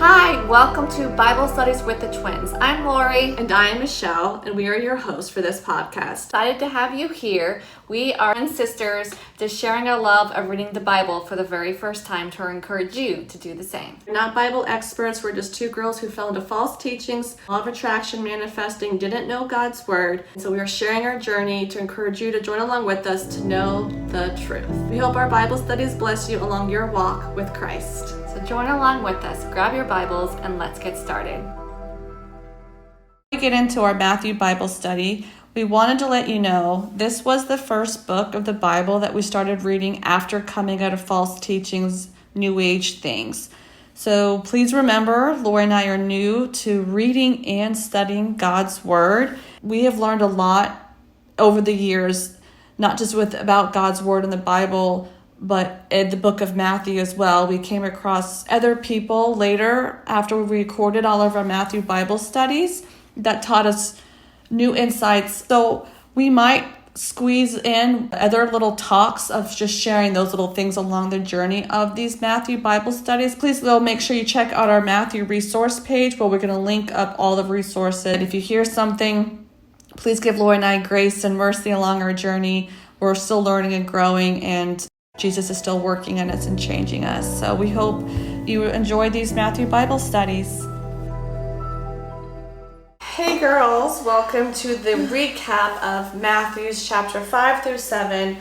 Hi, welcome to Bible Studies with the Twins. I'm Lori. And I am Michelle, and we are your hosts for this podcast. Excited to have you here. We are twin sisters just sharing our love of reading the Bible for the very first time to encourage you to do the same. We're not Bible experts, we're just two girls who fell into false teachings, law of attraction, manifesting, didn't know God's word. And so we are sharing our journey to encourage you to join along with us to know the truth. We hope our Bible studies bless you along your walk with Christ. So join along with us, grab your Bibles, and let's get started. Before we get into our Matthew Bible study, we wanted to let you know this was the first book of the Bible that we started reading after coming out of false teachings, New Age things. So please remember, Lori and I are new to reading and studying God's Word. We have learned a lot over the years, not just about God's Word in the Bible, but in the book of Matthew as well. We came across other people later after we recorded all of our Matthew Bible studies that taught us new insights. So we might squeeze in other little talks of just sharing those little things along the journey of these Matthew Bible studies. Please though, make sure you check out our Matthew resource page where we're going to link up all the resources. If you hear something, please give Lori and I grace and mercy along our journey. We're still learning and growing, and Jesus is still working in us and changing us. So we hope you enjoy these Matthew Bible studies. Hey girls, welcome to the recap of Matthew's chapter 5 through 7.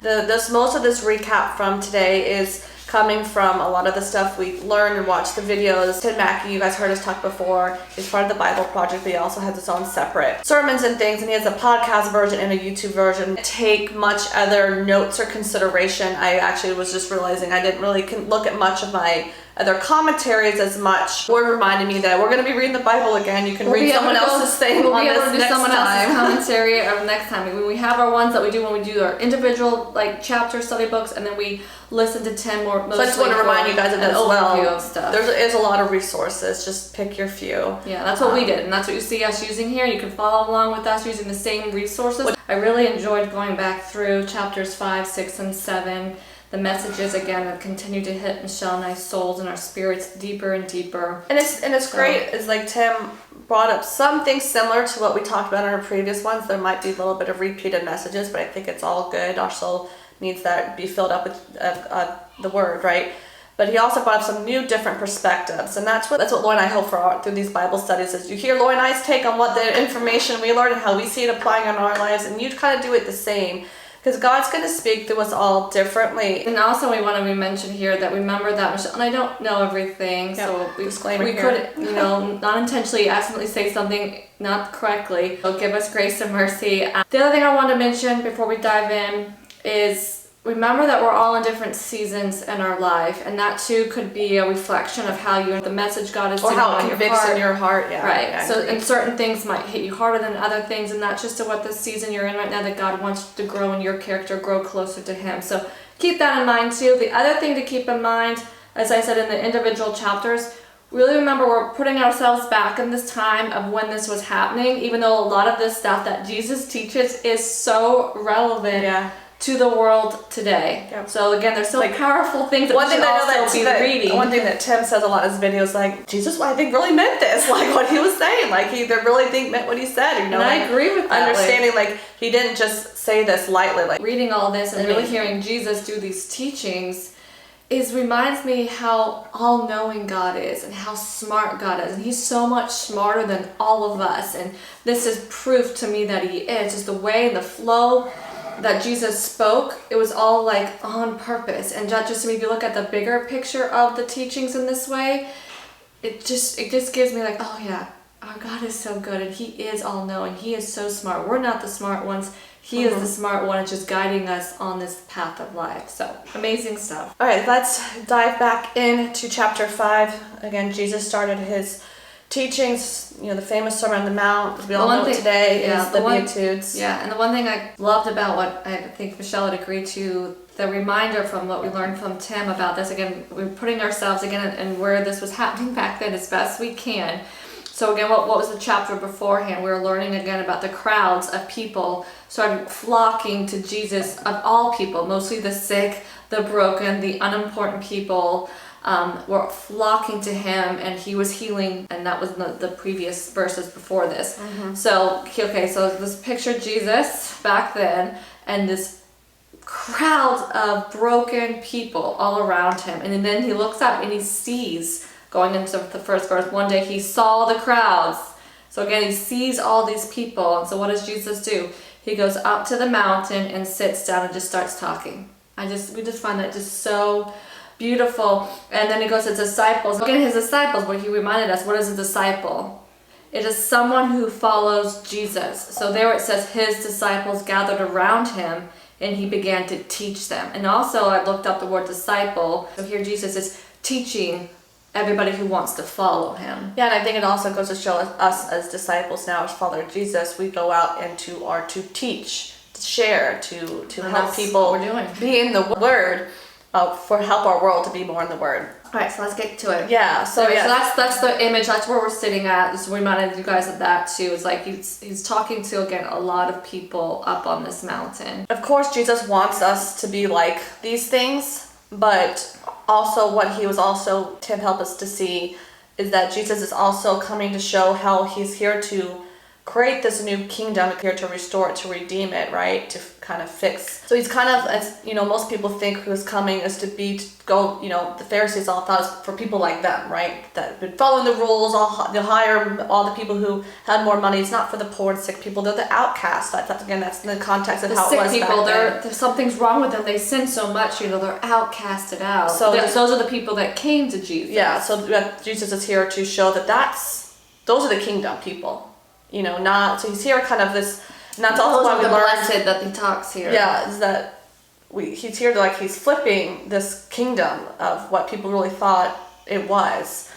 Most of this recap from today is coming from a lot of the stuff we learned and watched the videos. Tim Mackie, you guys heard us talk before, is part of the Bible Project, but he also has his own separate sermons and things, and he has a podcast version and a YouTube version. Take much other notes or consideration. I actually was just realizing I didn't really look at much of my other commentaries as much. Lord reminded me that we're going to be reading the Bible again. You can read someone else's thing on this next time. Else's commentary or next time. We have our ones that we do when we do our individual chapter study books, and then we listen to 10 more. So I just want to remind you guys of that as well. Of stuff. There is a lot of resources. Just pick your few. Yeah, that's what we did, and that's what you see us using here. You can follow along with us using the same resources. I really enjoyed going back through chapters 5, 6, and 7. The messages again have continued to hit Michelle and I's souls and our spirits deeper and deeper. And it's great. It's like Tim brought up something similar to what we talked about in our previous ones. There might be a little bit of repeated messages, but I think it's all good. Our soul needs that be filled up with the word, right? But he also brought up some new, different perspectives, and that's what Lori and I hope for through these Bible studies is you hear Lori and I's take on what the information we learned and how we see it applying in our lives, and you kind of do it the same. Because God's going to speak to us all differently. And also we want to mention here that remember that Michelle, and I don't know everything, so we could, not intentionally accidentally say something not correctly. So give us grace and mercy. The other thing I want to mention before we dive in is remember that we're all in different seasons in our life, and that too could be a reflection of how the message God is doing or how it convicts in your heart. Yeah, right. So, and certain things might hit you harder than other things, and that's just what the season you're in right now. That God wants to grow in your character, grow closer to Him. So keep that in mind too. The other thing to keep in mind, as I said in the individual chapters, really remember we're putting ourselves back in this time of when this was happening. Even though a lot of this stuff that Jesus teaches is so relevant. Yeah. To the world today. Yep. So again, there's so powerful things that we should also be reading. One thing that Tim says a lot in his videos, like, Jesus, I think really meant this, like what he was saying, like he really think meant what he said. And I agree with that. Understanding, like he didn't just say this lightly. Like reading all this and really hearing Jesus do these teachings reminds me how all-knowing God is and how smart God is, and He's so much smarter than all of us. And this is proof to me that He is. Just the way and the flow that Jesus spoke, it was all on purpose. And just if you look at the bigger picture of the teachings in this way, it just gives me oh yeah, our God is so good and He is all knowing. He is so smart. We're not the smart ones. He is the smart one, just guiding us on this path of life. So amazing stuff. All right, let's dive back into chapter 5. Again, Jesus started His teachings, the famous Sermon on the Mount, as we all know today, is the Beatitudes. Yeah, and the one thing I loved about what I think Michelle would agree to, the reminder from what we learned from Tim about this, again, we're putting ourselves again in where this was happening back then as best we can. So again, what was the chapter beforehand? We were learning again about the crowds of people started flocking to Jesus, of all people, mostly the sick, the broken, the unimportant people, were flocking to him, and he was healing, and that was the previous verses before this. So this picture Jesus back then, and this crowd of broken people all around him, and then he looks up and he sees, going into the first verse, one day he saw the crowds. So again, he sees all these people, and so what does Jesus do? He goes up to the mountain and sits down and just starts talking. We just find that just so beautiful. And then he goes to his disciples. Again, his disciples, where he reminded us, what is a disciple? It is someone who follows Jesus. So there it says his disciples gathered around him, and he began to teach them. And also I looked up the word disciple. So here Jesus is teaching everybody who wants to follow him. Yeah, and I think it also goes to show us as disciples now, as follower Jesus, we go out and to teach, to share, to help people what we're doing. Be in the Word, for help our world to be more in the Word. All right, so let's get to it. Yeah, So that's the image. That's where we're sitting at. Just reminded you guys of that too. It's like he's talking to, again, a lot of people up on this mountain. Of course, Jesus wants us to be like these things, but also what he was also to help us to see is that Jesus is also coming to show how he's here to create this new kingdom, here to restore it, to redeem it, right? To kind of fix. So he's kind of, as most people think who's coming is to go, the Pharisees all thought it was for people like them, right? That have been following the rules, they'll hire all the people who had more money. It's not for the poor and sick people. They're the outcasts. That's in the context of how it was sick people, back then. something's wrong with them. They sin so much, they're outcasted out. So those are the people that came to Jesus. Yeah, so Jesus is here to show that those are the kingdom people. So he's here kind of this, and that's also why we learn blessed that he talks here. Yeah, is that he's here to he's flipping this kingdom of what people really thought it was.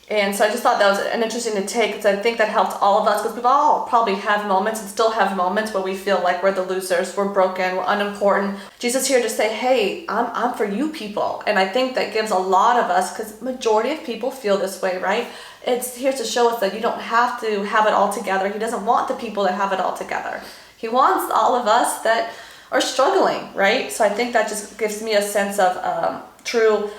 And so I just thought that was an interesting to take, because I think that helped all of us, because we've all probably have moments and still have moments where we feel like we're the losers, we're broken, we're unimportant. Jesus here to say, hey, I'm for you people. And I think that gives a lot of us, because majority of people feel this way, right? It's here to show us that you don't have to have it all together. He doesn't want the people that have it all together. He wants all of us that are struggling, right? So I think that just gives me a sense of true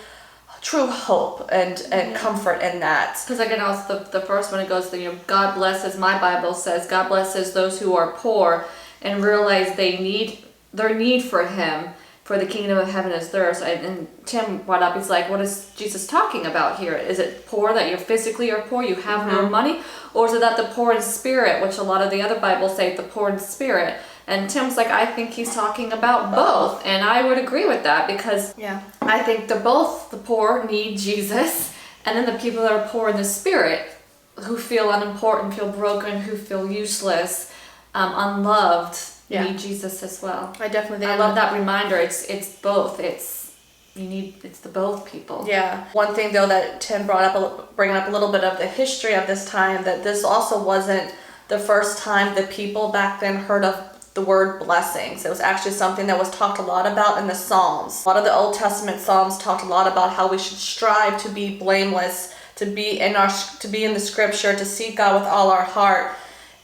hope and comfort in that. Because again, also the first one, it goes, God blesses, my Bible says, God blesses those who are poor and realize their need for him, for the kingdom of heaven is theirs. And Tim brought up, he's like, what is Jesus talking about here? Is it poor that you physically are poor, you have no money? Or is it that the poor in spirit, which a lot of the other Bibles say the poor in spirit? And Tim's like, I think he's talking about both. And I would agree with that, because I think the poor need Jesus, and then the people that are poor in the spirit, who feel unimportant, feel broken, who feel useless, unloved, need Jesus as well. I definitely think I love that reminder. It's both. It's the both people. Yeah. One thing though that Tim bringing up a little bit of the history of this time, that this also wasn't the first time the people back then heard of the word blessings. It was actually something that was talked a lot about in the Psalms. A lot of the Old Testament Psalms talked a lot about how we should strive to be blameless, to be in the scripture, to seek God with all our heart.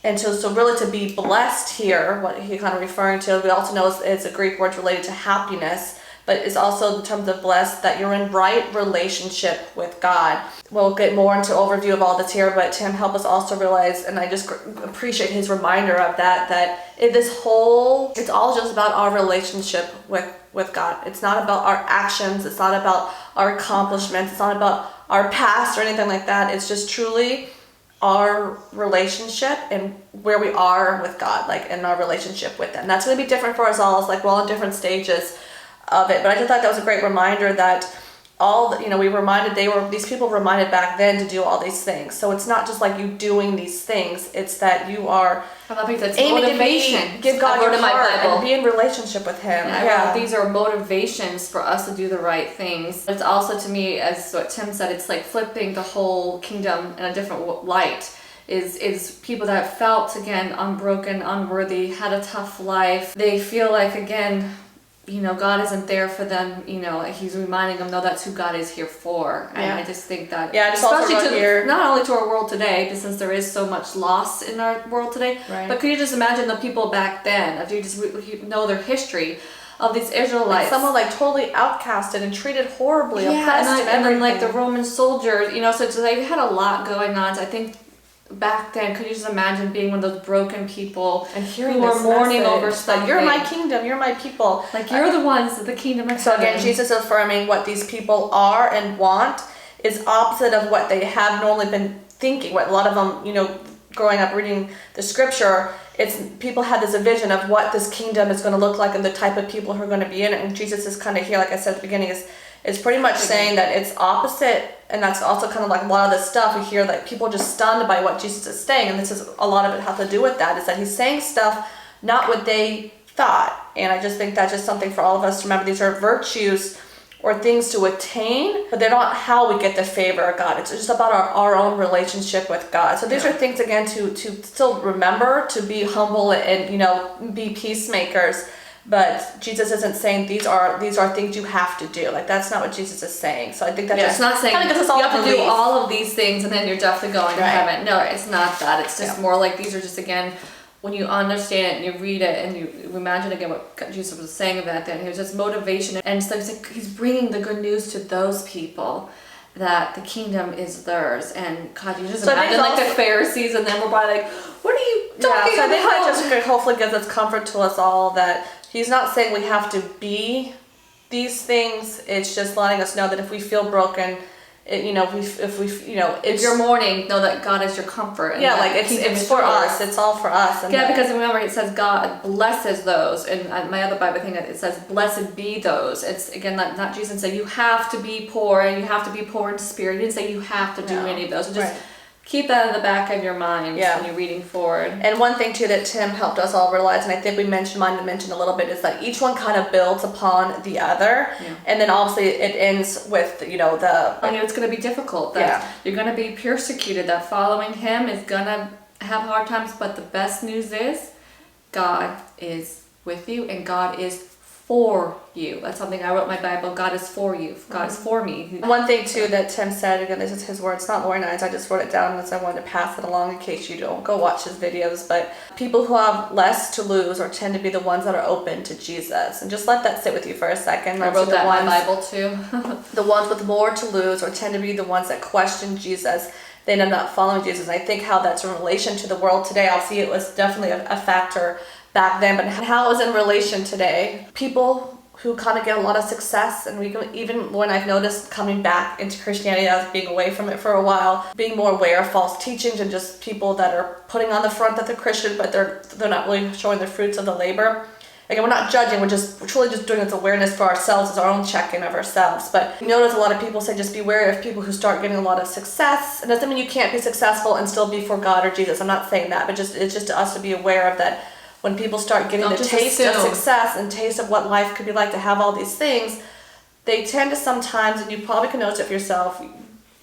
And so really to be blessed here, what he kind of referring to, we also know it's a Greek word related to happiness, but it's also in terms of blessed, that you're in right relationship with God. We'll get more into overview of all this here, but Tim helped us also realize, and I just appreciate his reminder of that it's all just about our relationship with God. It's not about our actions, it's not about our accomplishments, it's not about our past or anything like that. It's just truly our relationship and where we are with God, in our relationship with Him. That's going to be different for us all. It's we're all in different stages of it. But I just thought that was a great reminder that these people were reminded back then to do all these things. So it's not just you doing these things. It's that you are aiming to give God your heart and be in relationship with Him. These are motivations for us to do the right things. It's also, to me, as what Tim said, it's flipping the whole kingdom in a different light. Is people that felt, again, unbroken, unworthy, had a tough life. They feel again, God isn't there for them. He's reminding them, no, that's who God is here for. And I just think that, especially not only to our world today, since there is so much loss in our world today, but could you just imagine the people back then, if you just know their history, of these Israelites. Like someone like totally outcasted and treated horribly, oppressed, and then like the everything. Roman soldiers, so they had a lot going on. So I think back then, could you just imagine being one of those broken people And hearing who were this mourning message, over something? like, you're my kingdom, you're my people. Like, you're the ones of the kingdom of So heaven. again, Jesus is affirming what these people are and want is opposite of what they have normally been thinking. What a lot of them, growing up reading the scripture, it's people had this vision of what this kingdom is going to look like and the type of people who are going to be in it. And Jesus is kind of here, like I said at the beginning, is pretty much saying that it's opposite. And that's also kind of like a lot of the stuff we hear, like people are just stunned by what Jesus is saying. And this is a lot of it has to do with that, is that he's saying stuff, not what they thought. And I just think that's just something for all of us to remember. These are virtues or things to attain, but they're not how we get the favor of God. It's just about our own relationship with God. So these are things, again, to still remember, to be humble and, be peacemakers. But Jesus isn't saying these are things you have to do. Like, that's not what Jesus is saying. So I think that it's not saying kind of gives us all you have to do belief. all of these things and then you're definitely going to Right. heaven. No, it's not that. It's just more like these are just, again, when you understand it and you read it and you imagine again what Jesus was saying about that, he was just motivation. And so he's bringing the good news to those people that the kingdom is theirs. And God, you just imagine like the Pharisees, and then we're probably like, what are you talking so I about? think that just hopefully gives us comfort to us all that he's not saying we have to be these things. It's just letting us know that if we feel broken, if you're mourning, know that God is your comfort. And like it's for us. It's all for us. And because remember it says God blesses those, and my other Bible thing it says blessed be those. It's again not Jesus saying you have to be poor and you have to be poor in spirit. He didn't say you have to do any of those. So just keep that in the back of your mind when you're reading forward. And one thing too that Tim helped us all realize, and I think we mentioned a little bit, is that each one kind of builds upon the other, and then obviously it ends with it's going to be difficult. That you're going to be persecuted. That following him is going to have hard times, but the best news is God is with you and God is for you. That's something I wrote in my Bible. God is for you. God is for me. One thing too that Tim said, again, this is his words, not Lori and I's. I just wrote it down because I wanted to pass it along in case you don't go watch his videos. But people who have less to lose or tend to be the ones that are open to Jesus. And just let that sit with you for a second. I wrote that in my Bible too. The ones with more to lose or tend to be the ones that question Jesus, they end up not following Jesus. And I think how that's in relation to the world today, obviously it was definitely a factor back then, but how it was in relation today. People who kind of get a lot of success, and even when I've noticed coming back into Christianity, I was being away from it for a while, being more aware of false teachings and just people that are putting on the front that they're Christian, but they're not really showing the fruits of the labor. Again, we're not judging, we're truly just doing this awareness for ourselves as our own check-in of ourselves. But you notice a lot of people say just be wary of people who start getting a lot of success. It doesn't mean you can't be successful and still be for God or Jesus. I'm not saying that, but it's just to us to be aware of that. When people start getting the taste of success and taste of what life could be like to have all these things, they tend to sometimes, and you probably can notice it for yourself,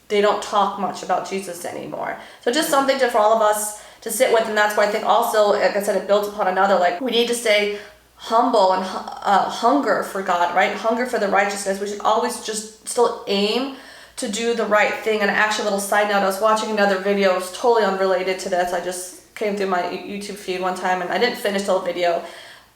they don't talk much about Jesus anymore. So just something for all of us to sit with, and that's why I think also, like I said, it builds upon another. Like, we need to stay humble and hunger for God, right? Hunger for the righteousness. We should always just still aim to do the right thing. And actually, a little side note, I was watching another video, it was totally unrelated to this. I just came through my YouTube feed one time and I didn't finish the whole video,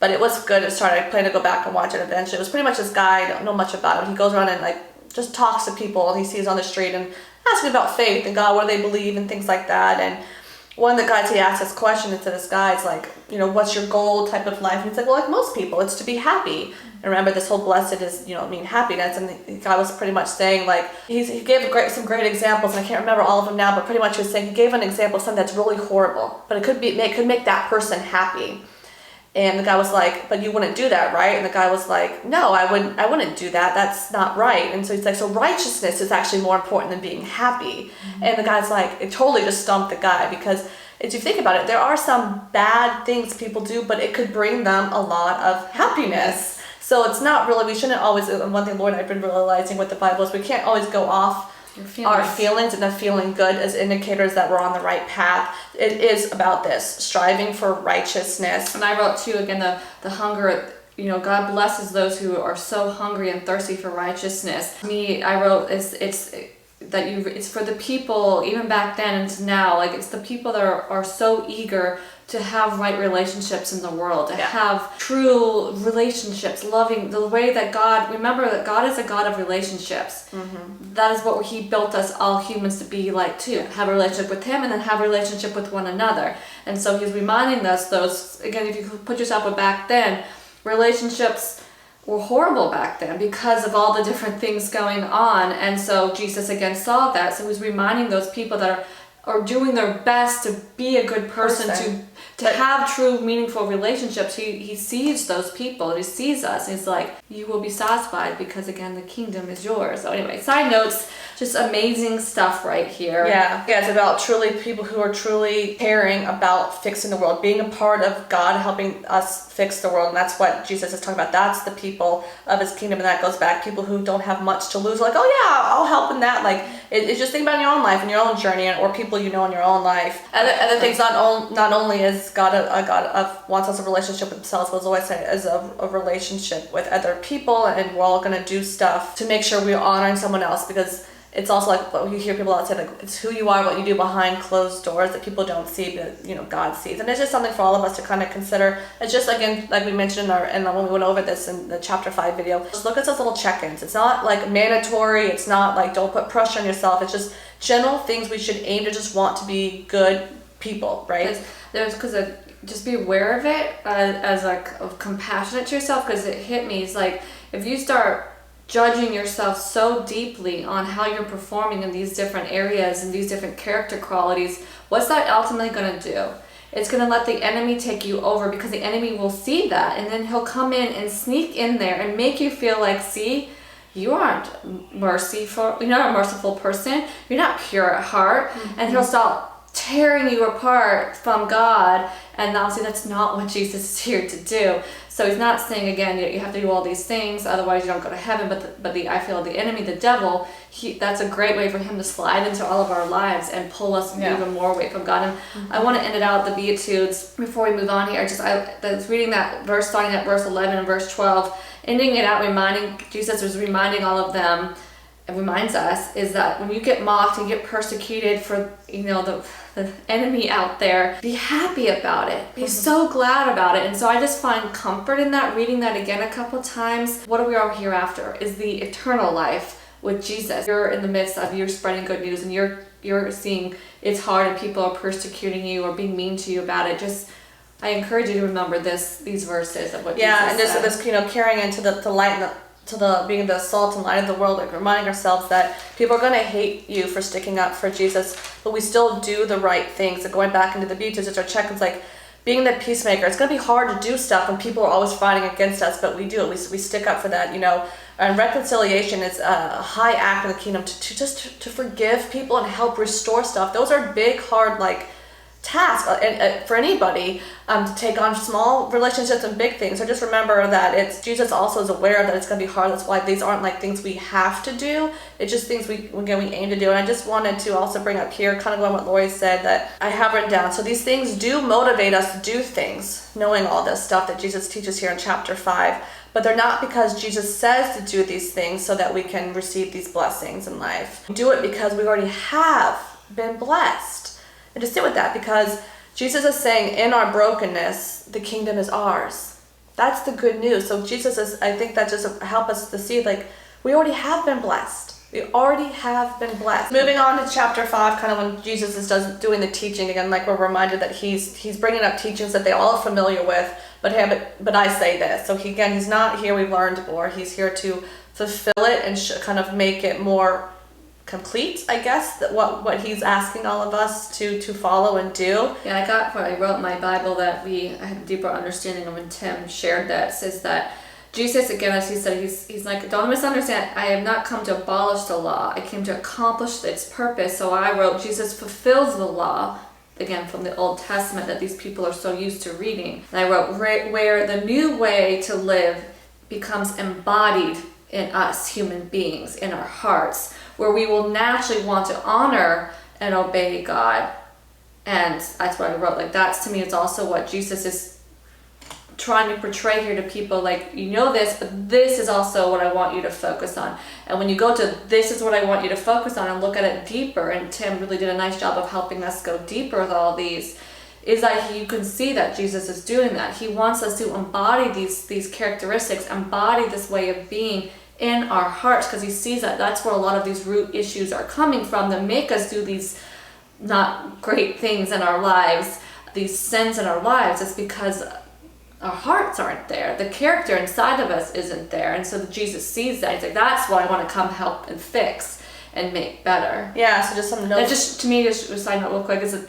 but it was good. I plan to go back and watch it eventually. It was pretty much this guy, I don't know much about him. He goes around and just talks to people he sees on the street and asks about faith and God, what do they believe and things like that. And one of the guys, he asked this question to this guy, it's like, what's your goal type of life? And he's like, well, like most people, it's to be happy. And remember, this whole blessed is, mean happiness. And the guy was pretty much saying, he gave some great examples, and I can't remember all of them now, but pretty much he was saying, he gave an example of something that's really horrible, but it could make that person happy. And the guy was like, but you wouldn't do that, right? And the guy was like, no, I wouldn't do that. That's not right. And so he's like, so righteousness is actually more important than being happy. Mm-hmm. And the guy's like, it totally just stumped the guy, because as you think about it, there are some bad things people do, but it could bring them a lot of happiness. So it's not really, we shouldn't always, one thing Lord and I've been realizing with the Bible is we can't always go off our feelings and the feeling good as indicators that we're on the right path. It is about this, striving for righteousness. And I wrote too, again, the hunger, God blesses those who are so hungry and thirsty for righteousness. I wrote, it's for the people, even back then and now, it's the people that are so eager to have right relationships in the world, to have true relationships, loving the way that God, remember that God is a God of relationships. That is what he built us all humans to be like too. Have a relationship with him and then have a relationship with one another. And so he's reminding us those, again, if you put yourself back then, relationships were horrible back then because of all the different things going on. And so Jesus again saw that. So he's reminding those people that are doing their best to be a good person, to have true meaningful relationships. He sees those people, he sees us, and he's like, you will be satisfied because again the kingdom is yours. So anyway, side notes, just amazing stuff right here. Yeah, it's about truly people who are truly caring about fixing the world, being a part of God helping us fix the world. And that's what Jesus is talking about. That's the people of his kingdom. And that goes back, people who don't have much to lose, like, oh yeah, I'll help in that. Like, it's just think about your own life and your own journey, or people you know in your own life. And the things, not only is God a God wants us a relationship with himself, but as always say, as a relationship with other people. And we're all going to do stuff to make sure we're honoring someone else, because it's also like what you hear people out say, like, it's who you are, what you do behind closed doors that people don't see, but God sees. And it's just something for all of us to kind of consider. It's just, again, like we mentioned and when we went over this in the chapter 5 video, just look at those little check-ins. It's not like mandatory. It's not like don't put pressure on yourself. It's just general things we should aim to just want to be good people, right? Because just be aware of it as like compassionate to yourself, because it hit me. It's like if you start judging yourself so deeply on how you're performing in these different areas and these different character qualities, what's that ultimately going to do? It's going to let the enemy take you over, because the enemy will see that, and then he'll come in and sneak in there and make you feel like, see, you aren't merciful, you're not a merciful person, you're not pure at heart, and he'll start tearing you apart from God. And obviously that's not what Jesus is here to do. So he's not saying, again, you have to do all these things, otherwise you don't go to heaven. But I feel the enemy, the devil, that's a great way for him to slide into all of our lives and pull us even more away from God. And I want to end it out with the Beatitudes before we move on here. I was reading that verse, starting at verse 11 and verse 12, ending it out, Jesus was reminding all of them, it reminds us, is that when you get mocked and you get persecuted for the enemy out there, be happy about it, be so glad about it. And so I just find comfort in that, reading that again a couple times. What are we all here after is the eternal life with Jesus. You're in the midst of, you're spreading good news, and you're seeing it's hard and people are persecuting you or being mean to you about it. Just I encourage you to remember these verses of what Jesus said. And this carrying into the light and being the salt and light of the world, like reminding ourselves that people are going to hate you for sticking up for Jesus, but we still do the right things. And going back into the Beatitudes, our check-ins, like being the peacemaker. It's going to be hard to do stuff when people are always fighting against us, but we do it. We stick up for that, And reconciliation is a high act in the kingdom to forgive people and help restore stuff. Those are big, hard, task for anybody to take on small relationships and big things. So just remember that Jesus also is aware that it's going to be hard. That's why these aren't like things we have to do. It's just things we aim to do. And I just wanted to also bring up here, kind of going what Lori said, that I have written down. So these things do motivate us to do things, knowing all this stuff that Jesus teaches here in chapter 5. But they're not because Jesus says to do these things so that we can receive these blessings in life. We do it because we already have been blessed. And to sit with that, because Jesus is saying in our brokenness, the kingdom is ours. That's the good news. So I think that just help us to see, we already have been blessed. We already have been blessed. Moving on to chapter 5, kind of when Jesus is doing the teaching again, we're reminded that he's bringing up teachings that they all are familiar with, but I say this. So he's not here, we've learned more. He's here to fulfill it and kind of make it more complete, I guess, that what he's asking all of us to follow and do. Yeah, I wrote in my Bible that I had a deeper understanding of when Tim shared that. It says that Jesus, again, as he said, he's like, don't misunderstand, I have not come to abolish the law. I came to accomplish its purpose. So I wrote, Jesus fulfills the law, again, from the Old Testament that these people are so used to reading. And I wrote, where the new way to live becomes embodied in us human beings, in our hearts, where we will naturally want to honor and obey God. And that's what I wrote. That's, to me, it's also what Jesus is trying to portray here to people. This, but this is also what I want you to focus on. And when you go to this is what I want you to focus on and look at it deeper, and Tim really did a nice job of helping us go deeper with all these, is that you can see that Jesus is doing that. He wants us to embody these characteristics, embody this way of being in our hearts, because he sees that that's where a lot of these root issues are coming from that make us do these not great things in our lives, these sins in our lives. It's because our hearts aren't there. The character inside of us isn't there. And so Jesus sees that. He's like, that's what I want to come help and fix and make better. Yeah, so just some notes. And just, to me, just a side note real quick, is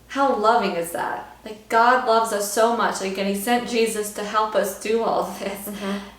how loving is that? Like, God loves us so much. Like, and he sent Jesus to help us do all of this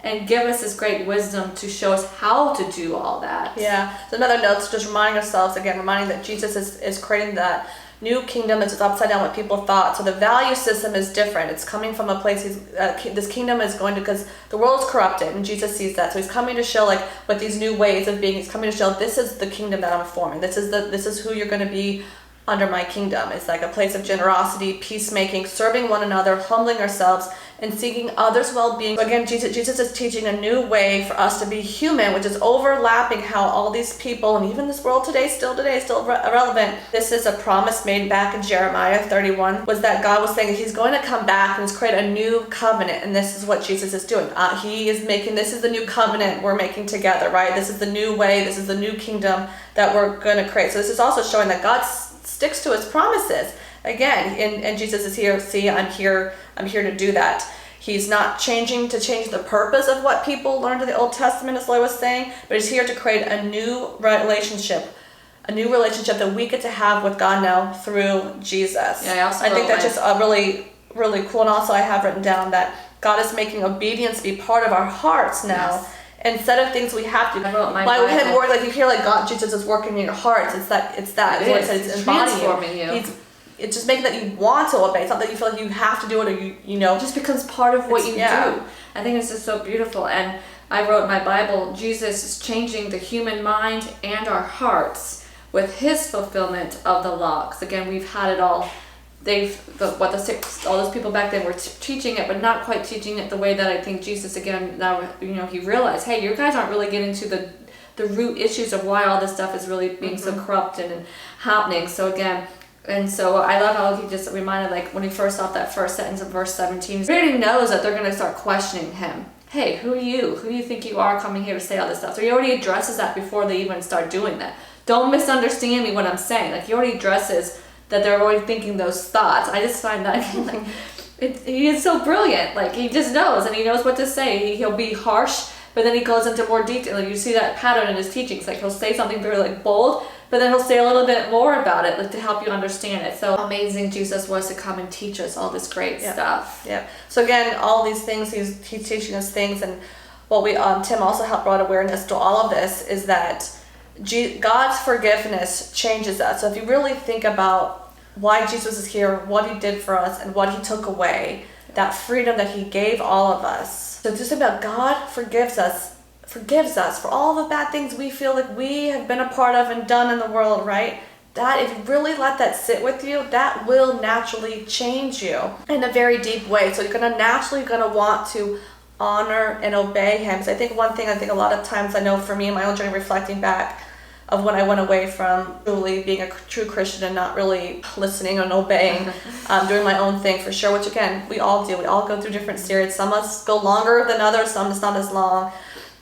and give us this great wisdom to show us how to do all that. Yeah. So another note, so just reminding ourselves, again, reminding that Jesus is creating that new kingdom that's upside down what people thought. So the value system is different. It's coming from a place, this kingdom is going to, because the world's corrupted and Jesus sees that. So he's coming to show, like, with these new ways of being, he's coming to show, this is the kingdom that I'm forming. This is who you're going to be under my kingdom. It's like a place of generosity, peacemaking, serving one another, humbling ourselves, and seeking others' well-being. So again, Jesus is teaching a new way for us to be human, which is overlapping how all these people, and even this world today, still relevant. This is a promise made back in Jeremiah 31, was that God was saying he's going to come back and he's create a new covenant, and this is what Jesus is doing. He is making, this is the new covenant we're making together, right? This is the new way, this is the new kingdom that we're going to create. So this is also showing that God sticks to his promises. Again, and Jesus is here. See, I'm here to do that. He's not changing to change the purpose of what people learned in the Old Testament, as Loy was saying, but he's here to create a new relationship that we get to have with God now through Jesus. Yeah, I think that's just really, really cool. And also I have written down that God is making obedience be part of our hearts now. Yes. Instead of things we have to. I wrote my by him Bible. work, like you hear, like God, Jesus is working in your hearts. It's that. It Lord is. said It's embodying transforming you. It's just making that you want to obey. It's not that you feel like you have to do it, or you know. It just becomes part of what you do. Yeah. I think it's just so beautiful. And I wrote in my Bible, Jesus is changing the human mind and our hearts with his fulfillment of the law. Because again, we've had it all. All those people back then were teaching it, but not quite teaching it the way that I think Jesus, again, now, he realized, hey, you guys aren't really getting to the root issues of why all this stuff is really being so corrupted and happening. So again, and so I love how he just reminded, like, when he first off that first sentence of verse 17, he already knows that they're going to start questioning him. Hey, who are you? Who do you think you are coming here to say all this stuff? So he already addresses that before they even start doing that. Don't misunderstand me when I'm saying. Like, he already addresses that they're already thinking those thoughts. I just find that he is so brilliant. Like, he just knows, and he knows what to say. He'll be harsh, but then he goes into more detail. Like, you see that pattern in his teachings. Like, he'll say something very, like, bold, but then he'll say a little bit more about it, like, to help you understand it. So amazing Jesus was to come and teach us all this great stuff. Yeah. So again, all these things, he's teaching us things, and what we Tim also helped brought awareness to all of this is that God's forgiveness changes us. So if you really think about why Jesus is here, what he did for us, and what he took away, that freedom that he gave all of us. So just about God forgives us for all the bad things we feel like we have been a part of and done in the world, right? That, if you really let that sit with you, that will naturally change you in a very deep way. So you're naturally gonna want to honor and obey him. So I think one thing, a lot of times, I know for me in my own journey, reflecting back of when I went away from truly being a true Christian and not really listening and obeying, doing my own thing for sure, which again, we all do. We all go through different periods. Some of us go longer than others, some it's not as long.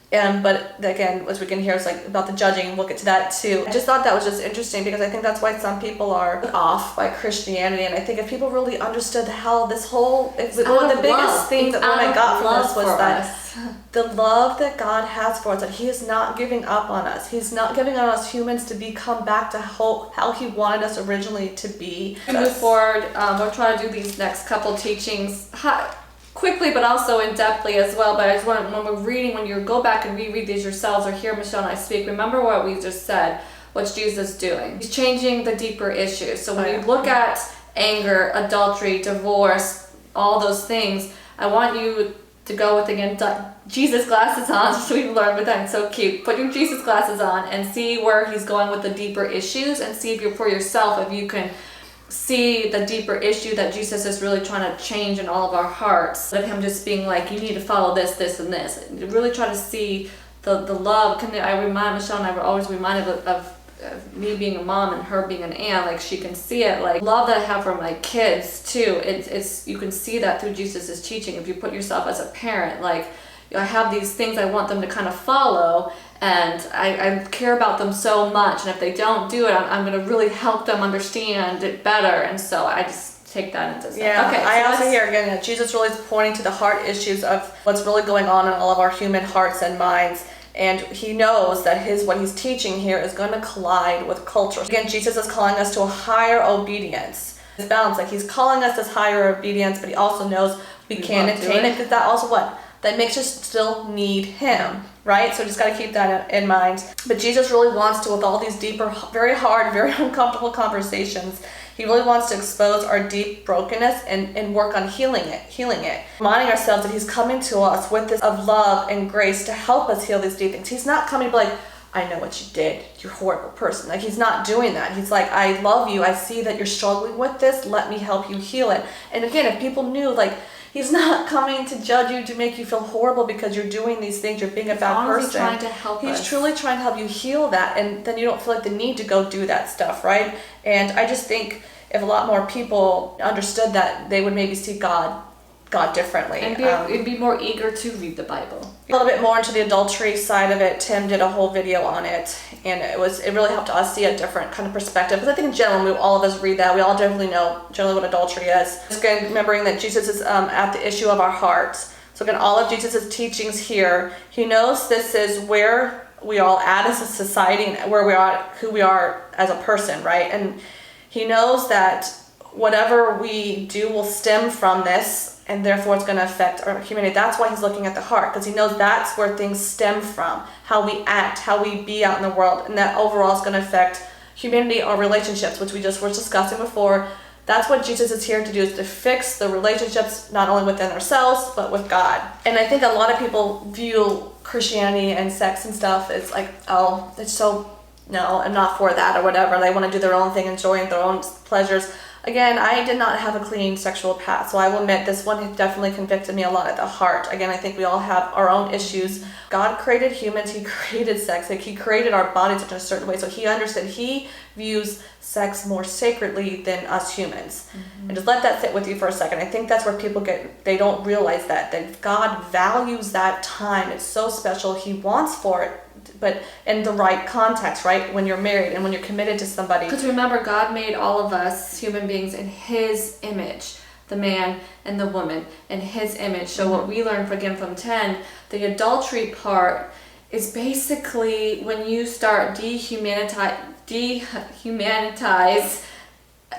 But again, as we can hear, it's like about the judging, we'll get to that too. I just thought that was just interesting because I think that's why some people are off by Christianity. And I think if people really understood how this whole, one of the biggest things that I got from this was that the love that God has for us, that he is not giving up on us. He's not giving on us humans to become back to how he wanted us originally to be. To move forward, we'll try to do these next couple teachings quickly, but also in depthly as well. But I just want, when you go back and reread these yourselves or hear Michelle and I speak, remember what we just said. What's Jesus doing? He's changing the deeper issues. So when you look at anger, adultery, divorce, all those things, I want you to go with, again, Jesus glasses on, so we learn with that. It's so cute. Put your Jesus glasses on and see where he's going with the deeper issues, and see if you're for yourself, if you can see the deeper issue that Jesus is really trying to change in all of our hearts. Of him just being like, you need to follow this, this, and this. Really try to see the love. I remind Michelle and I were always reminded of me being a mom and her being an aunt, like she can see it. Like love that I have for my kids too. It's you can see that through Jesus's teaching. If you put yourself as a parent, like I have these things I want them to kind of follow, and I care about them so much. And if they don't do it, I'm going to really help them understand it better. And so I just take that into stuff. Yeah, okay, I also hear again that Jesus really is pointing to the heart issues of what's really going on in all of our human hearts and minds. And he knows that what he's teaching here is going to collide with culture. Again, Jesus is calling us to a higher obedience. It's balanced, like he's calling us this higher obedience, but he also knows we can't attain it, because that also that makes us still need him, right? So just got to keep that in mind. But Jesus really wants to, with all these deeper, very hard, very uncomfortable conversations, he really wants to expose our deep brokenness and work on healing it. Reminding ourselves that he's coming to us with this of love and grace to help us heal these deep things. He's not coming to be like, I know what you did, you're a horrible person. Like he's not doing that. He's like, I love you, I see that you're struggling with this, let me help you heal it. And again, if people knew, like, he's not coming to judge you, to make you feel horrible because you're doing these things, you're being a bad person. He's trying to help us. He's truly trying to help you heal that, and then you don't feel like the need to go do that stuff, right? And I just think if a lot more people understood that, they would maybe see God differently. And be more eager to read the Bible. A little bit more into the adultery side of it. Tim did a whole video on it, and it really helped us see a different kind of perspective. Because I think in general, all of us read that, we all definitely know generally what adultery is. Just again, remembering that Jesus is at the issue of our hearts. So again, all of Jesus' teachings here, he knows this is where we all at as a society and where we are, who we are as a person, right? And he knows that whatever we do will stem from this, and therefore it's going to affect our humanity. That's why he's looking at the heart, because he knows that's where things stem from, how we act, how we be out in the world, and that overall is going to affect humanity, our relationships, which we just were discussing before. That's what Jesus is here to do, is to fix the relationships, not only within ourselves, but with God. And I think a lot of people view Christianity and sex and stuff as like, oh, it's so, no, I'm not for that or whatever. They want to do their own thing, enjoying their own pleasures. Again, I did not have a clean sexual past, so I will admit this one definitely convicted me a lot at the heart. Again, I think we all have our own issues. God created humans, he created sex, like he created our bodies in a certain way, so he understood, he views sex more sacredly than us humans. And just let that sit with you for a second. I think that's where people they don't realize that God values that time. It's so special, he wants for it, but in the right context, right? When you're married and when you're committed to somebody. Because remember, God made all of us human beings in his image, the man and the woman in his image. So what we learned again from 10, the adultery part is basically when you start dehumanize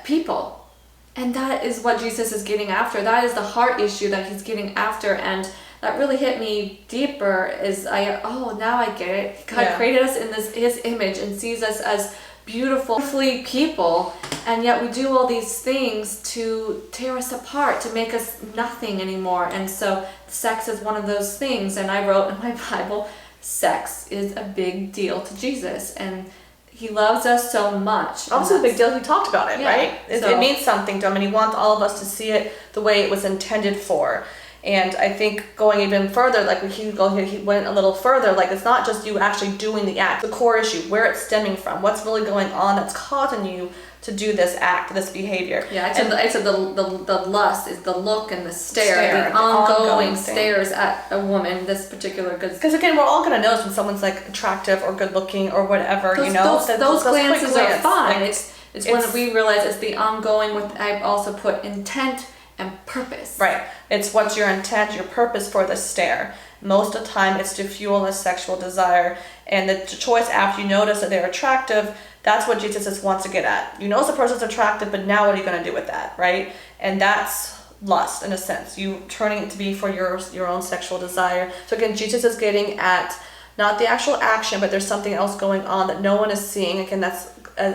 people. And that is what Jesus is getting after. That is the heart issue that he's getting after. And that really hit me deeper is now I get it. God created us in his image and sees us as beautifully people, and yet we do all these things to tear us apart, to make us nothing anymore. And so sex is one of those things. And I wrote in my Bible, sex is a big deal to Jesus, and he loves us so much. Also a big deal, he talked about it, right? It means something to him, and he wants all of us to see it the way it was intended for. And I think going even further, like he went a little further, like it's not just you actually doing the act, the core issue, where it's stemming from, what's really going on that's causing you to do this act, this behavior. Yeah, I said the lust is the look and the stare, the ongoing stares at a woman, this particular good. Because again, we're all gonna notice when someone's like attractive or good looking or whatever, those glances are fine. Like, it's when we realize it's the ongoing. I also put intent and purpose. Right. It's what's your intent, your purpose for the stare. Most of the time it's to fuel a sexual desire. And the choice after you notice that they're attractive, that's what Jesus wants to get at. You notice the person's attractive, but now what are you going to do with that, right? And that's lust in a sense. You turning it to be for your own sexual desire. So again, Jesus is getting at not the actual action, but there's something else going on that no one is seeing. Again, that's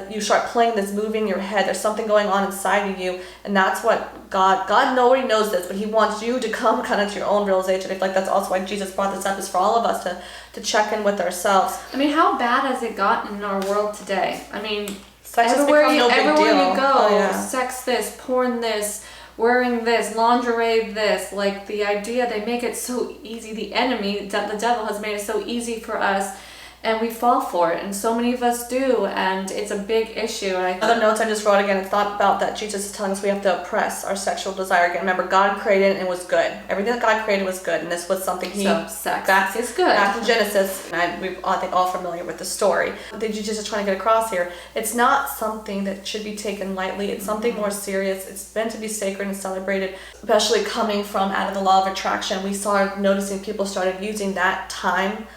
you start playing this movie in your head. There's something going on inside of you, and that's what God already knows this, but he wants you to come kind of to your own realization. I feel like that's also why Jesus brought this up, is for all of us to check in with ourselves. I mean, how bad has it gotten in our world today? I mean, sex everywhere you go, Oh, sex this, porn this, wearing this, lingerie this, like the idea, they make it so easy. The enemy, the devil has made it so easy for us. And we fall for it, and so many of us do, and it's a big issue. And Other notes I just wrote again, it's not about that Jesus is telling us we have to oppress our sexual desire. Again, remember, God created and it was good. Everything that God created was good, and this was something sex is good. Back in Genesis, and we're I think all familiar with the story. What Jesus is trying to get across here, it's not something that should be taken lightly. It's something more serious. It's meant to be sacred and celebrated, especially coming from out of the law of attraction. We started noticing people started using that time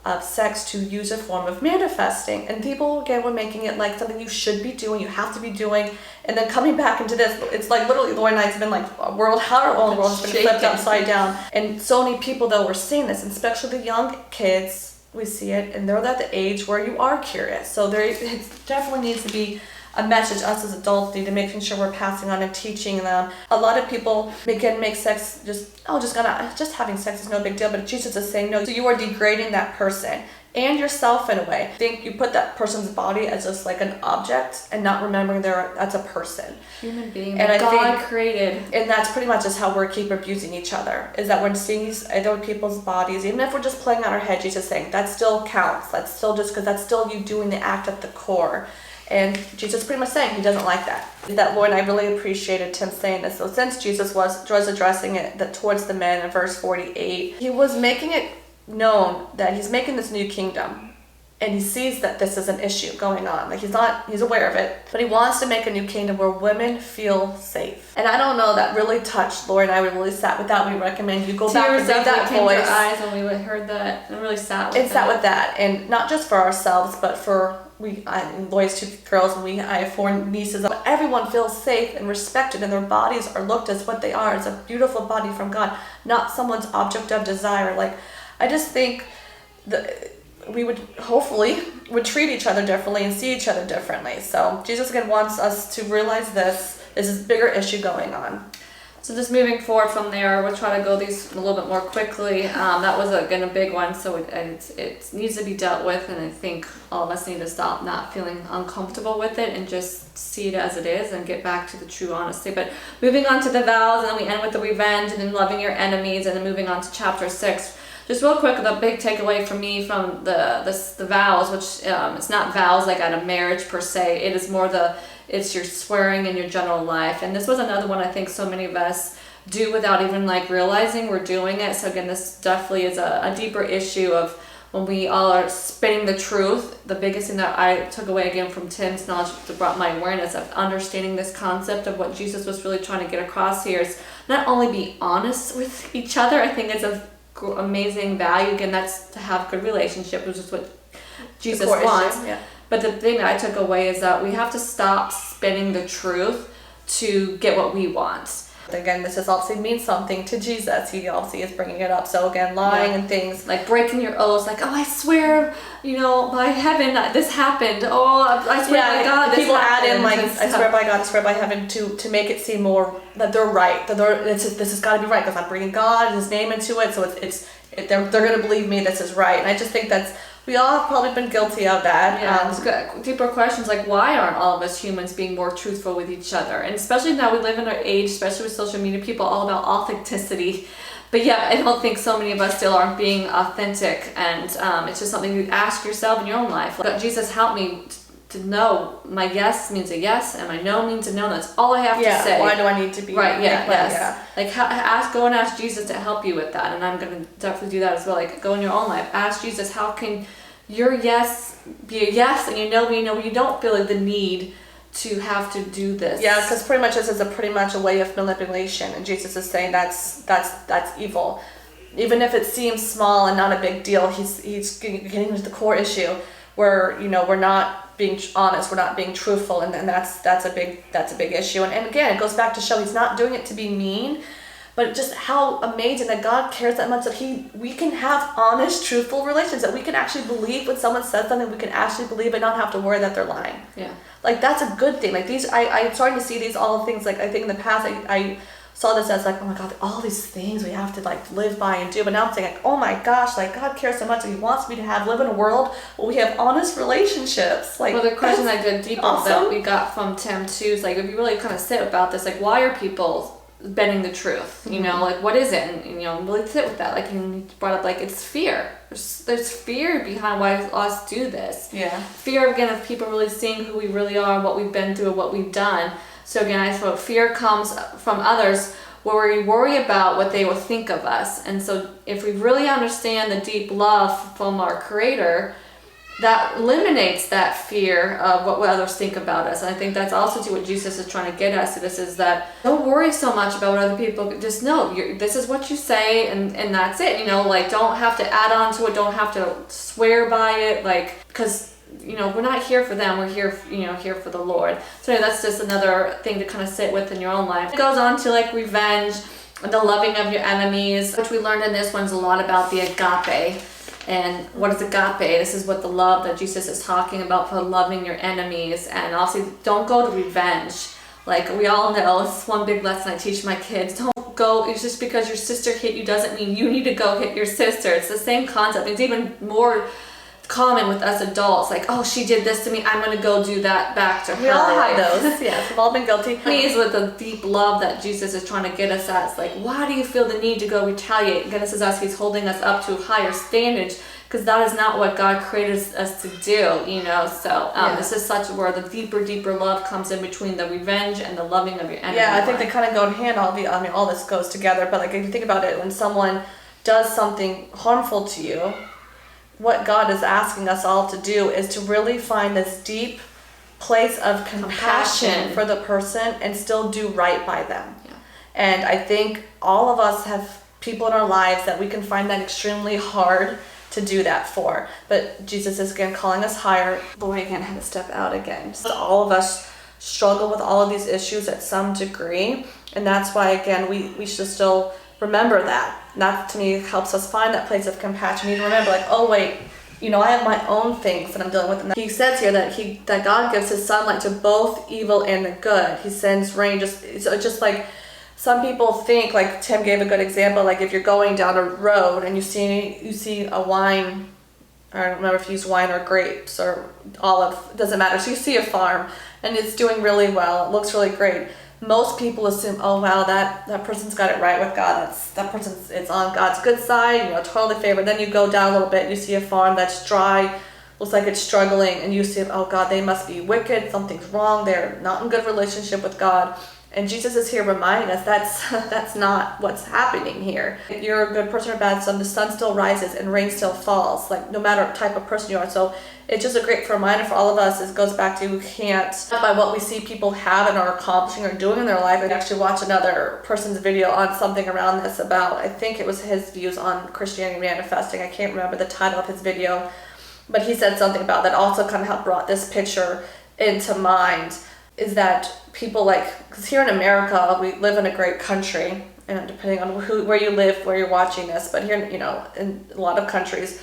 of sex to use a form of manifesting, and people again were making it like something you should be doing, you have to be doing, and then coming back into this, it's like literally Lord and I have been like our world, how our own world has been flipped upside down, and so many people though were seeing this, and especially the young kids, we see it, and they're at the age where you are curious, so it definitely needs to be a message us as adults need to making sure we're passing on and teaching them. A lot of people make sex just having sex is no big deal, but Jesus is saying no. So you are degrading that person and yourself in a way. I think you put that person's body as just like an object and not remembering that's a person. Human being and that God created. And that's pretty much just how we keep abusing each other, is that when seeing these other people's bodies, even if we're just playing out our head, Jesus is saying that still counts. That's still just because that's still you doing the act at the core. And Jesus is pretty much saying he doesn't like that. That Lord, and I really appreciated Tim saying this. So since Jesus was addressing it towards the men in verse 48, he was making it known that he's making this new kingdom. And he sees that this is an issue going on. Like he's aware of it. But he wants to make a new kingdom where women feel safe. And I don't know, that really touched Lord and I. We really sat with that. We recommend you go back and read that came voice. To our eyes when we heard that and really sat with sat with that. And not just for ourselves, but for Lloyd's two girls, and I have 4 nieces. But everyone feels safe and respected, and their bodies are looked as what they are. It's a beautiful body from God, not someone's object of desire. Like, I just think we would hopefully treat each other differently and see each other differently. So Jesus again wants us to realize this is a bigger issue going on. So just moving forward from there, we'll try to go these a little bit more quickly. That was again a big one, so it needs to be dealt with, and I think all of us need to stop not feeling uncomfortable with it and just see it as it is and get back to the true honesty. But moving on to the vows, and then we end with the revenge, and then loving your enemies, and then moving on to chapter 6. Just real quick, the big takeaway for me from the vows, which it's not vows like at a marriage per se. It is more it's your swearing in your general life. And this was another one I think so many of us do without even like realizing we're doing it. So again, this definitely is a deeper issue of when we all are spitting the truth. The biggest thing that I took away again from Tim's knowledge that brought my awareness of understanding this concept of what Jesus was really trying to get across here is not only be honest with each other. I think it's a amazing value. Again, that's to have good relationship, which is what Jesus wants. Yeah. But the thing that I took away is that we have to stop spinning the truth to get what we want. Again, this is obviously means something to Jesus. He obviously is bringing it up. So again, lying and things like breaking your oaths, like, oh, I swear, by heaven this happened. Oh, I swear by God this people happened. Add in like, I swear by God, I swear by heaven, to make it seem more that they're right. That this has got to be right because I'm bringing God and His name into it. So they're going to believe me. This is right. And I just think we all have probably been guilty of that. Yeah, deeper questions like why aren't all of us humans being more truthful with each other? And especially now we live in our age, especially with social media, people all about authenticity. But yeah, I don't think so many of us still aren't being authentic. And it's just something you ask yourself in your own life. Like, Jesus, help me to know my yes means a yes and my no means a no. That's all I have to say. Why do I need to be right? Like go and ask Jesus to help you with that, and I'm gonna definitely do that as well. Like go in your own life, ask Jesus, how can your yes be a yes, and you don't feel like the need to have to do this. Yeah, because pretty much this is pretty much a way of manipulation, and Jesus is saying that's evil. Even if it seems small and not a big deal, he's getting to the core issue where we're not being honest, we're not being truthful, and that's a big issue. And again, it goes back to show he's not doing it to be mean, but just how amazing that God cares that much that we can have honest, truthful relations, that we can actually believe when someone says something, we can actually believe and not have to worry that they're lying. Yeah. Like that's a good thing. Like these, I'm starting to see these all things. Like I think in the past, I saw this as like, oh my God, all these things we have to like live by and do. But now I'm saying like, oh my gosh, like God cares so much that He wants me to live in a world where we have honest relationships. Like, well, the question I did deeper awesome. that we got from Tim too is like, if you really kind of sit about this, like, why are people bending the truth, you know, like what is it? And you know, really sit with that. Like you brought up, like it's fear. There's fear behind why us do this. Yeah. Fear again of people really seeing who we really are, what we've been through, what we've done. So again, I thought fear comes from others where we worry about what they will think of us. And so if we really understand the deep love from our Creator, that eliminates that fear of what others think about us. And I think that's also to what Jesus is trying to get us to. This is that don't worry so much about what other people, just know this is what you say and that's it. You know, like don't have to add on to it, don't have to swear by it, like, because you know, we're not here for them, we're here, you know, here for the Lord. So anyway, that's just another thing to kind of sit with in your own life. It goes on to like revenge, the loving of your enemies, which we learned in this one's a lot about the agape. And what is agape? This is what the love that Jesus is talking about for loving your enemies. And also, don't go to revenge. Like we all know, this is one big lesson I teach my kids. Don't go, it's just because your sister hit you doesn't mean you need to go hit your sister. It's the same concept. It's even more common with us adults. Like, oh, she did this to me, I'm going to go do that back to her. We all have those. Yes, we've all been guilty. Please, with the deep love that Jesus is trying to get us at. It's like, why do you feel the need to go retaliate? Again, this is us. He's holding us up to higher standards because that is not what God created us to do, you know. So this is such where the deeper love comes in between the revenge and the loving of your enemy. Yeah, I think they kind of go in hand. All this goes together. But like if you think about it, when someone does something harmful to you, what God is asking us all to do is to really find this deep place of compassion for the person and still do right by them. Yeah. And I think all of us have people in our lives that we can find that extremely hard to do that for. But Jesus is again calling us higher. Boy, again, had to step out again. So all of us struggle with all of these issues at some degree. And that's why, again, we should still remember that. And that, to me, helps us find that place of compassion. You need to remember, like, oh, wait, you know, I have my own things that I'm dealing with. And he says here that God gives his sunlight to both evil and the good. He sends rain. Just like some people think, like Tim gave a good example, like if you're going down a road and you see a wine, I don't remember if you use wine or grapes or olive, it doesn't matter. So you see a farm and it's doing really well. It looks really great. Most people assume, oh wow, that person's got it right with God. That person's it's on God's good side, you know, totally favored. Then you go down a little bit, you see a farm that's dry, looks like it's struggling, and you see, oh God, they must be wicked, something's wrong, they're not in good relationship with God. And Jesus is here reminding us that's not what's happening here. If you're a good person or bad son, the sun still rises and rain still falls, like no matter what type of person you are. So it's just a great reminder for all of us. It goes back to, we can't, by what we see people have and are accomplishing or doing in their life. I actually watched another person's video on something around this about, I think it was his views on Christianity manifesting. I can't remember the title of his video, but he said something about that also kind of helped brought this picture into mind, is that people because here in America, we live in a great country, and depending on where you live, where you're watching this, but here, you know, in a lot of countries,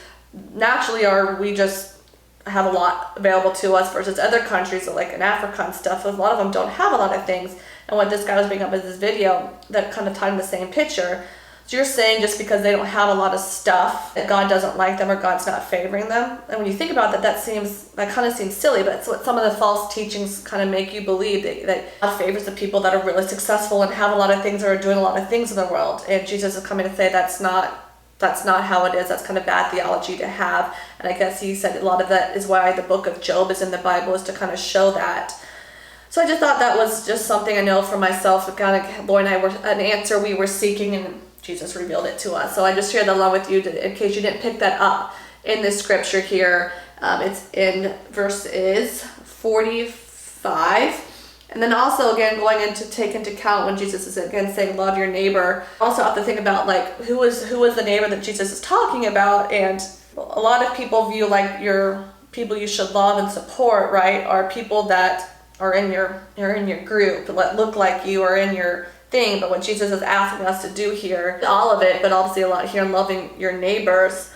naturally we just have a lot available to us versus other countries, like in Africa and stuff, a lot of them don't have a lot of things. And what this guy was bringing up in this video, that kind of tied in the same picture. So you're saying just because they don't have a lot of stuff that God doesn't like them or God's not favoring them. And when you think about that, that kind of seems silly, but it's what some of the false teachings kind of make you believe, that God favors the people that are really successful and have a lot of things or are doing a lot of things in the world. And Jesus is coming to say that's not how it is. That's kind of bad theology to have. And I guess he said a lot of that is why the book of Job is in the Bible, is to kind of show that. So I just thought that was just something I know for myself. Kind of, Lord and I were an answer we were seeking, and Jesus revealed it to us. So I just shared that along with you in case you didn't pick that up in this scripture here. It's in verses 45. And then also, again, going into take into account when Jesus is again saying love your neighbor. Also have to think about who is the neighbor that Jesus is talking about. And a lot of people view your people you should love and support, right, are people that are in your group, that look like you, or in your thing. But what Jesus is asking us to do here, all of it, but obviously a lot here in loving your neighbors,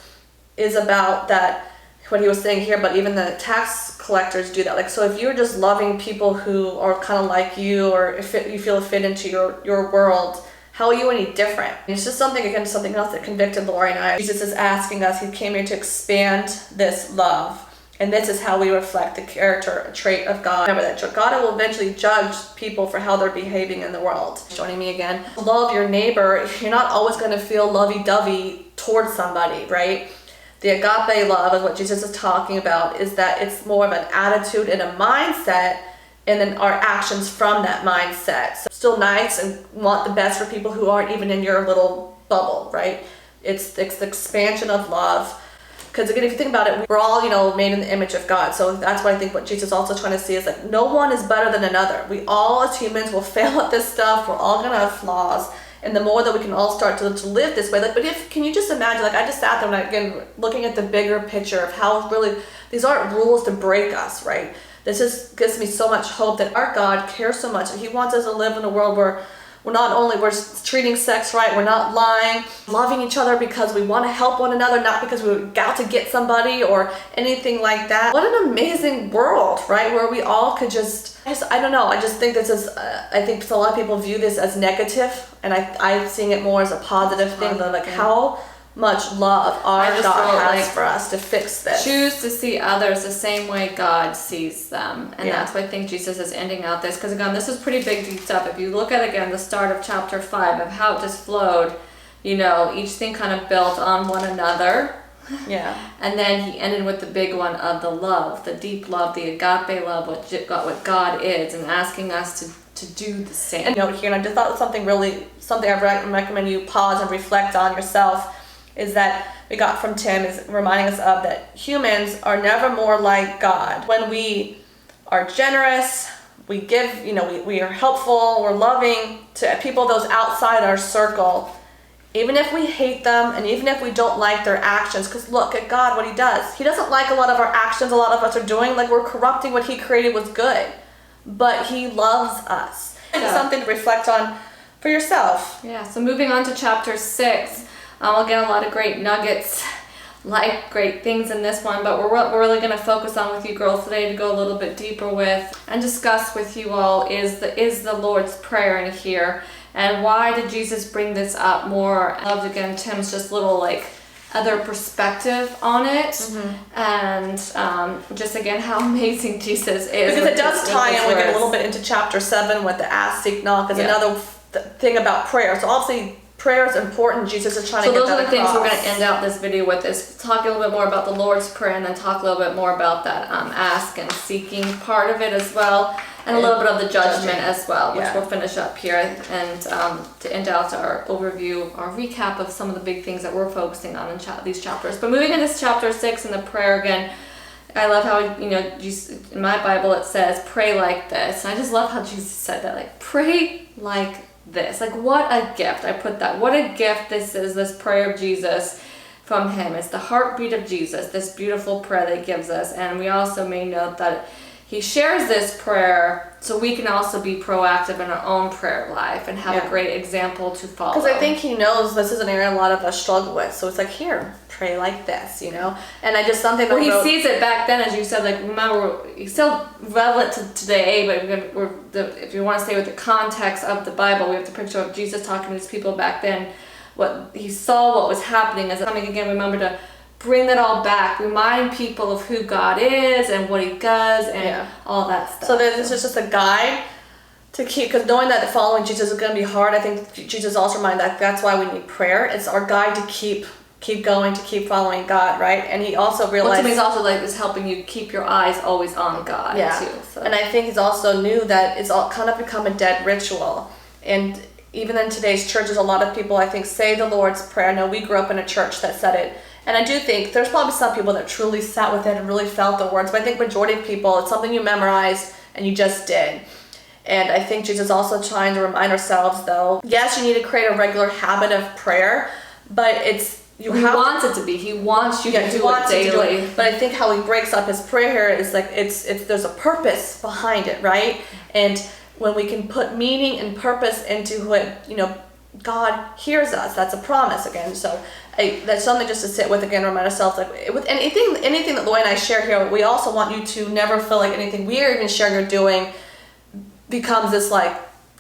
is about that, what he was saying here, but even the tax collectors do that. So if you're just loving people who are kind of like you, or if you feel fit into your world, how are you any different? It's just something else that convicted Lori and I. Jesus is asking us, he came here to expand this love. And this is how we reflect the character trait of God. Remember that God will eventually judge people for how they're behaving in the world. Joining me again. Love your neighbor. You're not always going to feel lovey-dovey towards somebody, right? The agape love is what Jesus is talking about, is that it's more of an attitude and a mindset, and then our actions from that mindset. So still nice and want the best for people who aren't even in your little bubble, right? It's the expansion of love. Because again, if you think about it, we're all, made in the image of God. So that's what I think what Jesus is also trying to see is that no one is better than another. We all as humans will fail at this stuff. We're all going to have flaws. And the more that we can all start to live this way, can you just imagine, I just sat there and again, looking at the bigger picture of how really, these aren't rules to break us, right? This just gives me so much hope that our God cares so much. He wants us to live in a world where we're treating sex right, we're not lying, loving each other because we want to help one another, not because we're out to get somebody or anything like that. What an amazing world, right? Where we all could I don't know, I just think this is, I think a lot of people view this as negative, and I'm seeing it more as a positive thing, how much love our God has for us to fix this. Choose to see others the same way God sees them. And that's why I think Jesus is ending out this. Because again, this is pretty big, deep stuff. If you look at, again, the start of chapter 5 of how it just flowed, each thing kind of built on one another. Yeah. And then he ended with the big one of the love, the deep love, the agape love, what God is, and asking us to do the same. And here, and I just thought something I recommend you pause and reflect on yourself, is that we got from Tim, is reminding us of that humans are never more like God. When we are generous, we give, we are helpful, we're loving to people, those outside our circle, even if we hate them and even if we don't like their actions. Because look at God, what he does. He doesn't like a lot of our actions a lot of us are doing, we're corrupting what he created was good. But he loves us. It's something to reflect on for yourself. Yeah, so moving on to chapter 6. Again, a lot of great nuggets, great things in this one, but we're really going to focus on with you girls today to go a little bit deeper with and discuss with you all is the Lord's Prayer in here, and why did Jesus bring this up more. I loved, again, Tim's just little other perspective on it, and just again how amazing Jesus is. Because it does tie in, we get a little bit into chapter 7 with the ask, seek, knock is another thing about prayer. So obviously, prayer is important. Jesus is trying to get that across. So those are the things we're going to end out this video with, is talk a little bit more about the Lord's Prayer, and then talk a little bit more about that ask and seeking part of it as well, and a little bit of the judgment as well, which we'll finish up here, and to end out our overview, our recap of some of the big things that we're focusing on in these chapters. But moving into chapter 6 and the prayer again, I love how, in my Bible it says, pray like this. And I just love how Jesus said that, pray like this. What a gift. I put that. What a gift this is, this prayer of Jesus from him. It's the heartbeat of Jesus, this beautiful prayer that he gives us. And we also may note that he shares this prayer so we can also be proactive in our own prayer life and have a great example to follow. Because I think he knows this is an area a lot of us struggle with. So it's here, pray like this, And I just something that he sees it back then, as you said, remember, he's still relevant to today, but if you want to stay with the context of the Bible, we have the picture of Jesus talking to these people back then. What he saw, what was happening, as coming again, remember to bring that all back, remind people of who God is and what he does and all that stuff. So this is just a guide to keep, because knowing that following Jesus is going to be hard, I think Jesus also reminded that's why we need prayer. It's our guide to keep going, to keep following God, right? And he also realized... What to me is also is helping you keep your eyes always on God, too. So. And I think he's also knew that it's all kind of become a dead ritual. And even in today's churches, a lot of people, I think, say the Lord's Prayer. I know we grew up in a church that said it. And I do think there's probably some people that truly sat with it and really felt the words. But I think majority of people, it's something you memorized and you just did. And I think Jesus is also trying to remind ourselves, though, yes, you need to create a regular habit of prayer, but he wants it to be. He wants you to do it daily. But I think how he breaks up his prayer here is there's a purpose behind it, right? And when we can put meaning and purpose into what, God hears us. That's a promise again. So that's something just to sit with again, remind ourselves, with anything that Lloyd and I share here, we also want you to never feel like anything we are even sharing or doing becomes this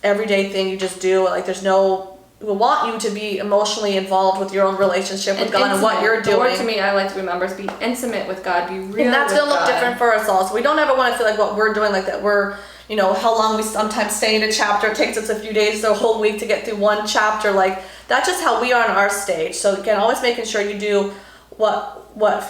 everyday thing you just do. There's no want you to be emotionally involved with your own relationship with God and what you're doing. The word to me I like to remember is be intimate with God, be real. And that's with going to look God. different for us all. So we don't ever want to feel like what we're doing, like that we're, how long we sometimes stay in a chapter. It takes us a few days or a whole week to get through one chapter. Like, that's just how we are in our stage. So again, always making sure you do what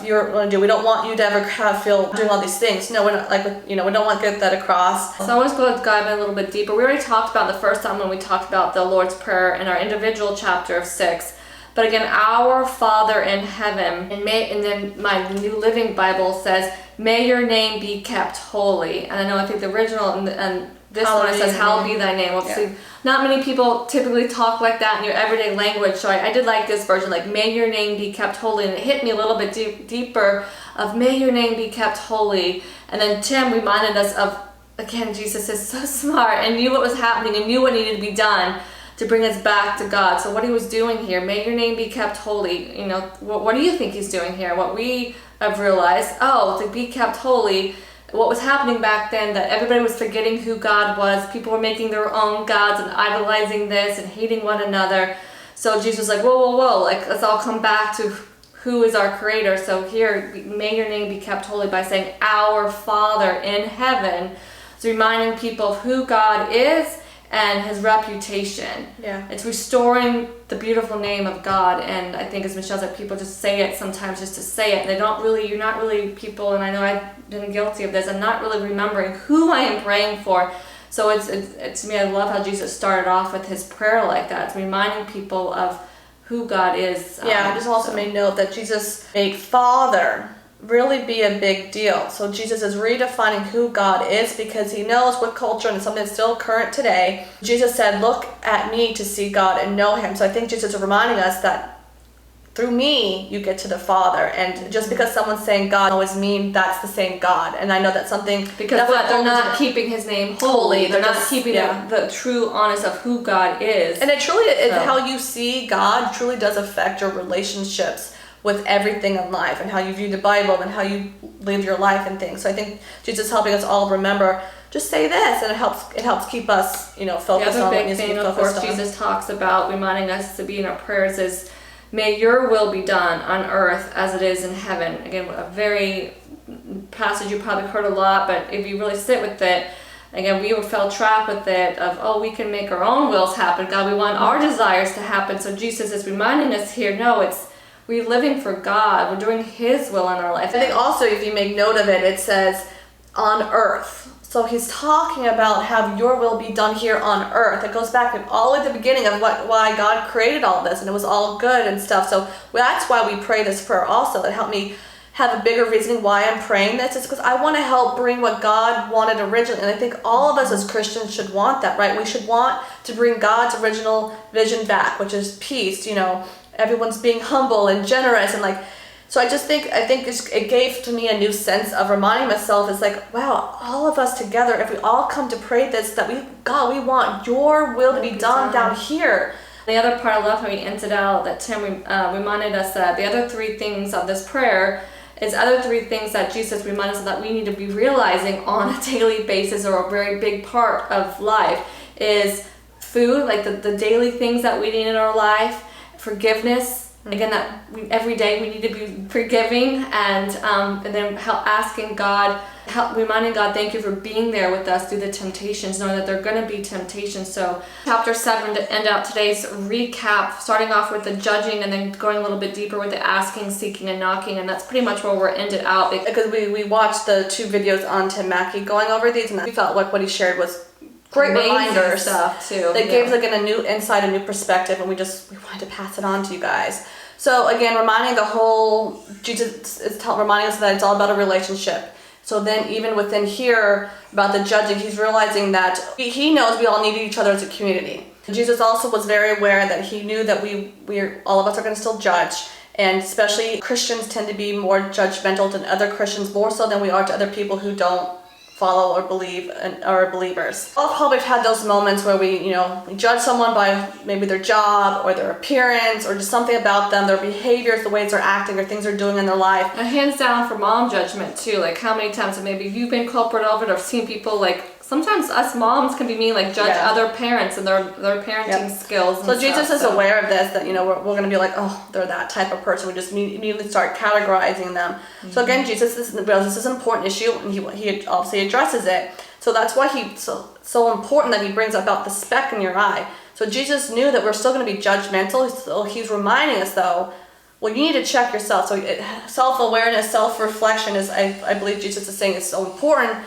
you're going to do. We don't want you to ever feel doing all these things. No, we're not we don't want to get that across. So I want to go dive in a little bit deeper. We already talked about the first time when we talked about the Lord's Prayer in our individual chapter of 6. But again, our Father in heaven, and then my New Living Bible says, may your name be kept holy. And I think the original and this one it says, hallowed be thy name. Obviously, not many people typically talk like that in your everyday language. So I did like this version, like, may your name be kept holy. And it hit me a little bit deeper of, may your name be kept holy. And then Tim reminded us of, again, Jesus is so smart and knew what was happening and knew what needed to be done to bring us back to God. So what he was doing here, may your name be kept holy. What do you think he's doing here? What we have realized, to be kept holy, what was happening back then, that everybody was forgetting who God was. People were making their own gods and idolizing this and hating one another. So Jesus was like, whoa, like, let's all come back to who is our creator. So here, may your name be kept holy by saying, our Father in heaven. It's reminding people of who God is and his reputation. Yeah. It's restoring the beautiful name of God. And I think, as Michelle said, people just say it sometimes just to say it. And you're not really people, and I know I've been guilty of this, I'm not really remembering who I am praying for. So it's to me, I love how Jesus started off with his prayer like that. It's reminding people of who God is. I just also made note that Jesus made Father really be a big deal. So Jesus is redefining who God is, because he knows what culture, and something that's still current today. Jesus said, look at me to see God and know him. So I think Jesus is reminding us that through me you get to the Father. And just because someone's saying God always mean that's the same God. And I know that's something because they're not keeping his name holy. They're not keeping the true honest of who God is. And it truly is how you see God truly does affect your relationships with everything in life, and how you view the Bible and how you live your life and things. So I think Jesus is helping us all remember, just say this, and it helps keep us, focused on what needs to be focused on. Of course, Jesus talks about reminding us to be in our prayers is, may your will be done on earth as it is in heaven. Again, a very passage you probably heard a lot, but if you really sit with it, again, we fell trapped with it of, we can make our own wills happen. God, we want our desires to happen. So Jesus is reminding us here, no, we're living for God. We're doing his will in our life. I think also, if you make note of it, it says on earth. So he's talking about have your will be done here on earth. It goes back all the way to the beginning of why God created all this, and it was all good and stuff. So that's why we pray this prayer also. It helped me have a bigger reasoning why I'm praying this. It's because I want to help bring what God wanted originally. And I think all of us as Christians should want that, right? We should want to bring God's original vision back, which is peace, everyone's being humble and generous, and so I think it gave to me a new sense of reminding myself, it's like, wow, all of us together, if we all come to pray this, that we want your will to be done down here. The other part, I love how he ended out, that Tim reminded us that the other 3 things of this prayer is other 3 things that Jesus reminded us that we need to be realizing on a daily basis, or a very big part of life, is food, like the daily things that we need in our life, forgiveness, again, that every day we need to be forgiving, and then asking God, reminding God, thank you for being there with us through the temptations, knowing that they're going to be temptations. So chapter 7, to end out today's recap, starting off with the judging and then going a little bit deeper with the asking, seeking, and knocking, and that's pretty much where we're ended out. Because we watched the 2 videos on Tim Mackie going over these, and we felt like what he shared was great reminders stuff too. That gave us a new insight, a new perspective, and we wanted to pass it on to you guys. So again, Jesus is reminding us that it's all about a relationship. So then even within here about the judging, he's realizing that he knows we all need each other as a community. Jesus also was very aware that he knew that we're all of us are going to still judge. And especially Christians tend to be more judgmental than other Christians, more so than we are to other people who don't follow or believe and are believers. All probably have had those moments where we judge someone by maybe their job or their appearance or just something about them, their behaviors, the ways they're acting or things they're doing in their life. And hands down for mom judgment too. Like, how many times have maybe you've been culprit of it, or seen people sometimes us moms can be mean, like judge Yeah. other parents and their parenting skills. And So Jesus stuff, is aware of this, that, we're going to be like, oh, they're that type of person. We just immediately start categorizing them. Mm-hmm. So again, Jesus realizes this is an important issue, and he obviously addresses it. So that's why he's so important that he brings about the speck in your eye. So Jesus knew that we're still going to be judgmental. So he's reminding us, though, well, you need to check yourself. So self-awareness, self-reflection is, I believe Jesus is saying, it's so important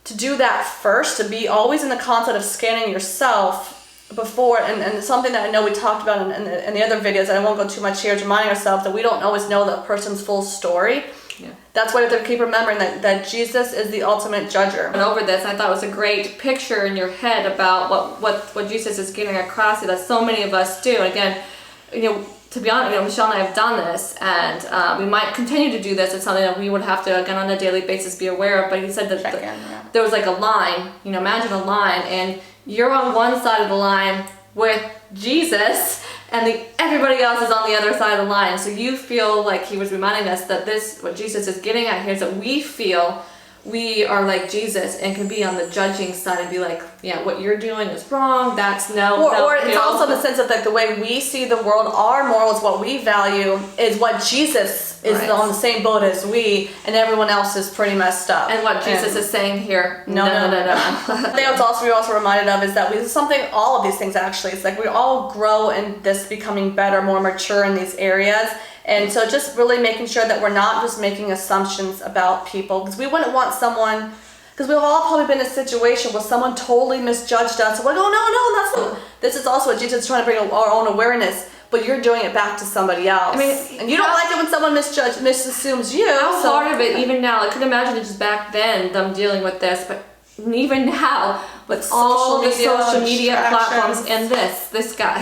to do that first, to be always in the concept of scanning yourself before, and something that I know we talked about in the other videos, and I won't go too much here, is reminding ourselves that we don't always know the person's full story. Yeah. That's why we have to keep remembering that Jesus is the ultimate judger. And over this, I thought it was a great picture in your head about what Jesus is getting across, that so many of us do. And again, to be honest, Michelle and I have done this, and we might continue to do this. It's something that we would have to, again, on a daily basis be aware of. But he said that there was like a line, imagine a line, and you're on one side of the line with Jesus, and everybody else is on the other side of the line. So you feel like he was reminding us that what Jesus is getting at here is that we feel we are like Jesus and can be on the judging side and be like, yeah, what you're doing is wrong. That's Or it's also the sense of like the way we see the world, our morals, what we value is what Jesus is on the same boat as we, and everyone else is pretty messed up. And what Jesus is saying here, no. I think we're also reminded of is that all of these things actually, it's like we all grow in this becoming better, more mature in these areas. And so just really making sure that we're not just making assumptions about people, because we wouldn't want someone, because we've all probably been in a situation where someone totally misjudged us. We're like, oh, no, that's not. This is also what Jesus is trying to bring our own awareness, but you're doing it back to somebody else. And you don't like it when someone misassumes you. How hard of it even now. I couldn't imagine it just back then, them dealing with this, but even now, with all the social media platforms and this guy,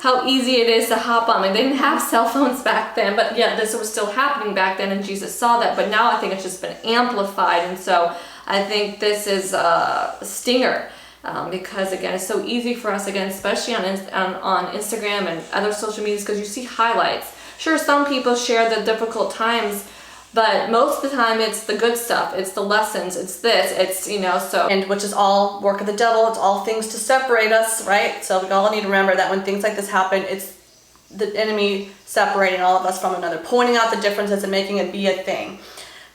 how easy it is to hop on. They didn't have cell phones back then, but yeah, this was still happening back then, and Jesus saw that. But now I think it's just been amplified, and so I think this is a stinger. Because again, it's so easy for us, again, especially on Instagram and other social medias, because you see highlights. Sure, some people share the difficult times, but most of the time it's the good stuff, it's the lessons, it's this, it's, so. And which is all work of the devil, it's all things to separate us, right? So we all need to remember that when things like this happen, it's the enemy separating all of us from another, pointing out the differences and making it be a thing.